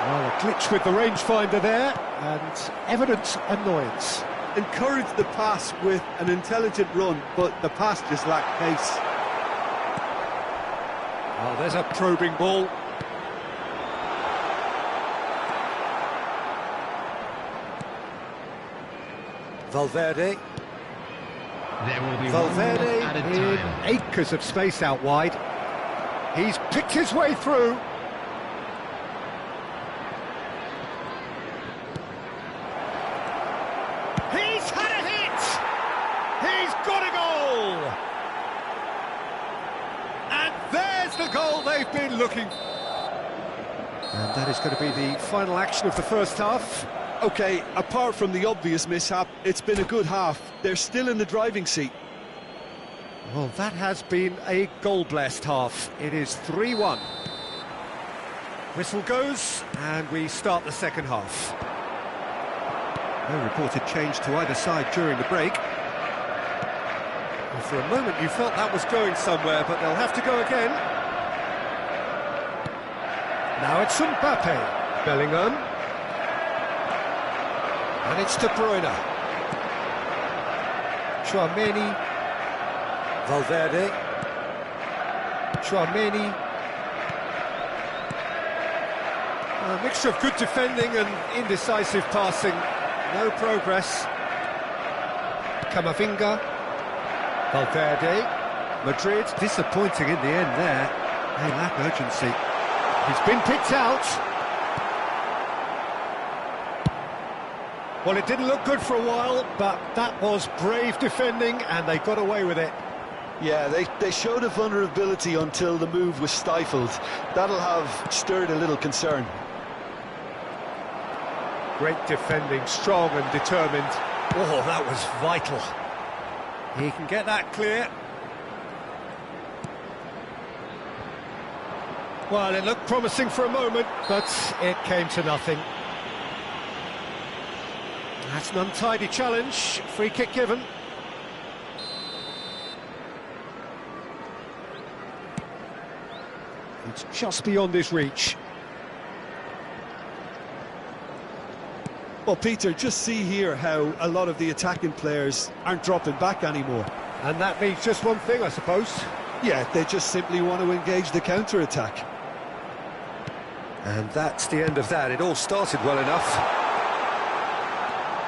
Well, a glitch with the rangefinder there, and evident annoyance. Encouraged the pass with an intelligent run, but the pass just lacked pace. Oh, there's a probing ball. Valverde. There will be 1 Valverde minute added in time. acres of space out wide. He's picked his way through. He's had a hit! He's got a goal! And there's they've been looking. And that is going to be the final action of the first half. OK, apart from the obvious mishap, it's been a good half. They're still in the driving seat. Well, that has been a goal-blessed half. It is 3-1. Whistle goes, and we start the second half. No reported change to either side during the break. Well, for a moment you felt that was going somewhere, but they'll have to go again. Now it's Mbappe, Bellingham. And it's De Bruyne. Chouameni. Valverde. Chouameni. A mixture of good defending and indecisive passing. No progress. Camavinga. Valverde. Madrid disappointing in the end there. They lack urgency. He's been picked out. Well, it didn't look good for a while, but that was brave defending and they got away with it. Yeah, they showed a vulnerability until the move was stifled. That'll have stirred a little concern. Great defending, strong and determined. Oh, that was vital. He can get that clear. Well, it looked promising for a moment, but it came to nothing. That's an untidy challenge. Free kick given. It's just beyond his reach. Well, Peter, just see here how a lot of the attacking players aren't dropping back anymore. And that means just one thing, I suppose. Yeah, they just simply want to engage the counter-attack. And that's the end of that. It all started well enough.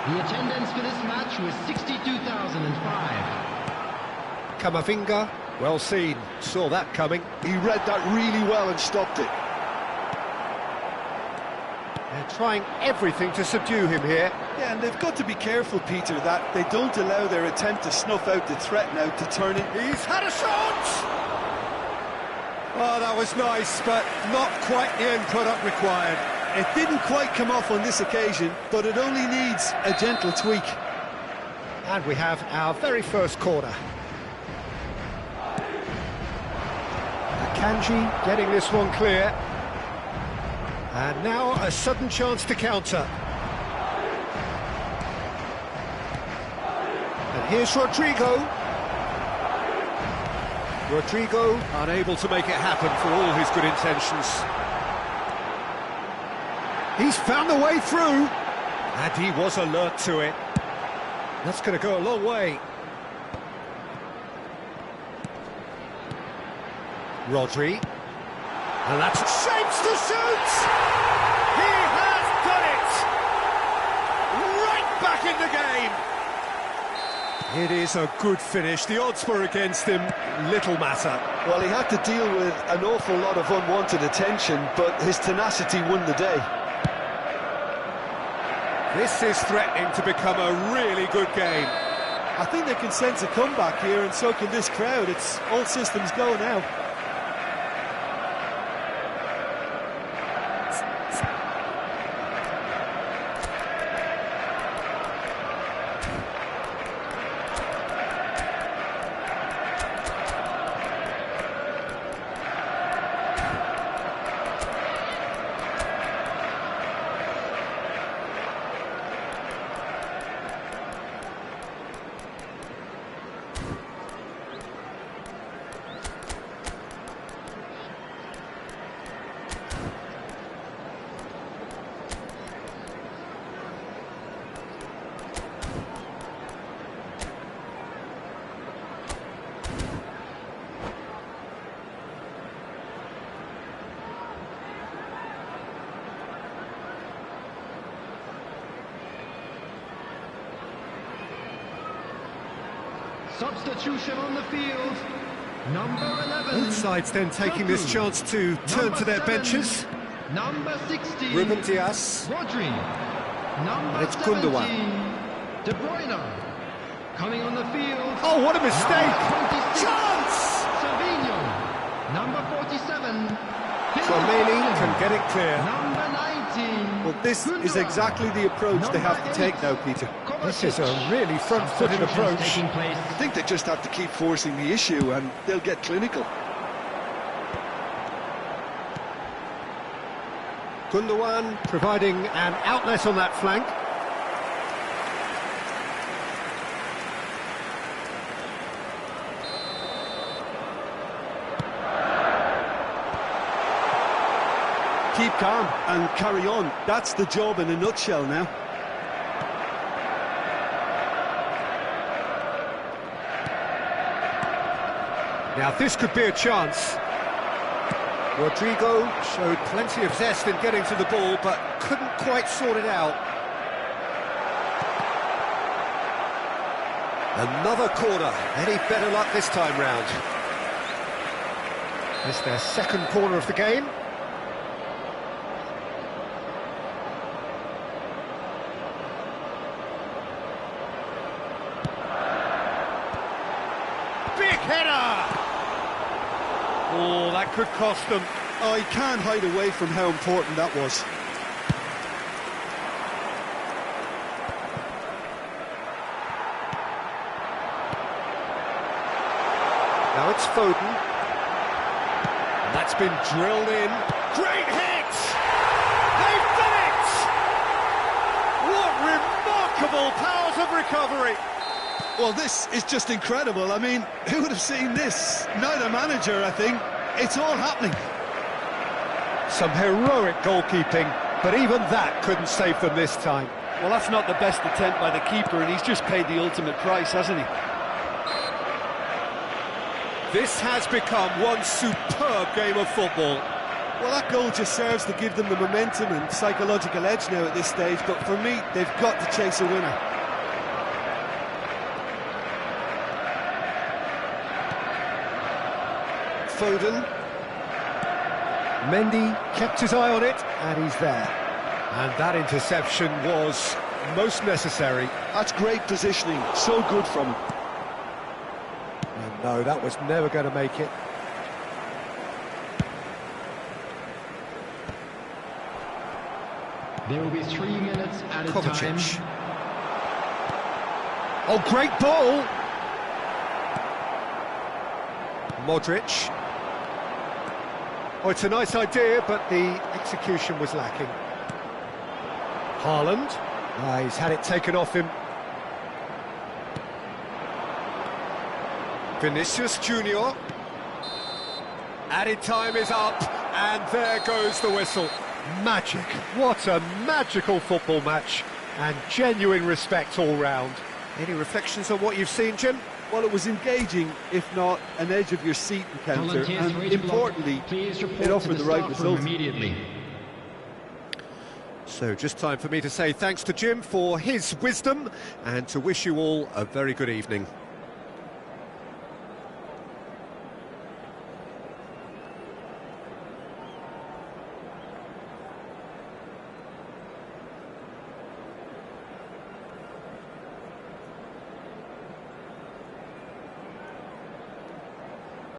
The attendance for this match was 62,005. Camavinga, well seen. Saw that coming. He read that really well and stopped it. They're trying everything to subdue him here. Yeah, and they've got to be careful, Peter, that they don't allow their attempt to snuff out the threat now to turn it. He's had a shot! Oh, that was nice, but not quite the end product required. It didn't quite come off on this occasion, but it only needs a gentle tweak. And we have our very first corner. Akanji getting this one clear. And now a sudden chance to counter. And here's Rodrigo. Rodrigo unable to make it happen for all his good intentions. He's found the way through. And he was alert to it. That's going to go a long way. Rodri. And that's shapes to shoot! He has done it! Right back in the game! It is a good finish. The odds were against him. Little matter. Well, he had to deal with an awful lot of unwanted attention, but his tenacity won the day. This is threatening to become a really good game. I think they can sense a comeback here, and so can this crowd. It's all systems go now. Substitution on the field. Number 11. Both sides then taking this chance to turn to their benches. Number 16. Ruben Dias. Rodri. Number And it's 17. Gundogan. De Bruyne. Coming on the field. Oh, what a mistake! Number 26. Chance! Savinho. Number 47. Flamini can get it clear. Number 19. Well, this is exactly the approach they have to take now, Peter. This is a really front-footed approach. I think they just have to keep forcing the issue and they'll get clinical. Gundogan providing an outlet on that flank. Keep calm and carry on. That's the job in a nutshell now. Now this could be a chance. Rodrigo showed plenty of zest in getting to the ball, but couldn't quite sort it out. Another corner. Any better luck this time round? It's their second corner of the game. Big header! Oh, that could cost them. Oh, he can't hide away from how important that was. Now it's Foden. And that's been drilled in. Great hit! They've done it! What remarkable powers of recovery! Well, this is just incredible. I mean, who would have seen this? Neither manager, I think. It's all happening. Some heroic goalkeeping, but even that couldn't save them this time. Well, that's not the best attempt by the keeper, and he's just paid the ultimate price, hasn't he? This has become one superb game of football. Well, that goal just serves to give them the momentum and psychological edge now at this stage, but for me, they've got to chase a winner. Foden. Mendy kept his eye on it, and he's there. And that interception was most necessary. That's great positioning. So good from him. And no, that was never going to make it. There will be 3 minutes at a time. Kovacic. Oh, great ball! Modric. Oh, it's a nice idea, but the execution was lacking. Haaland. He's had it taken off him. Vinicius Junior. Added time is up, and there goes the whistle. Magic. What a magical football match, and genuine respect all round. Any reflections on what you've seen, Jim? Well, it was engaging, if not an edge of your seat encounter, and importantly, it offered the right result. Immediately. So just time for me to say thanks to Jim for his wisdom and to wish you all a very good evening.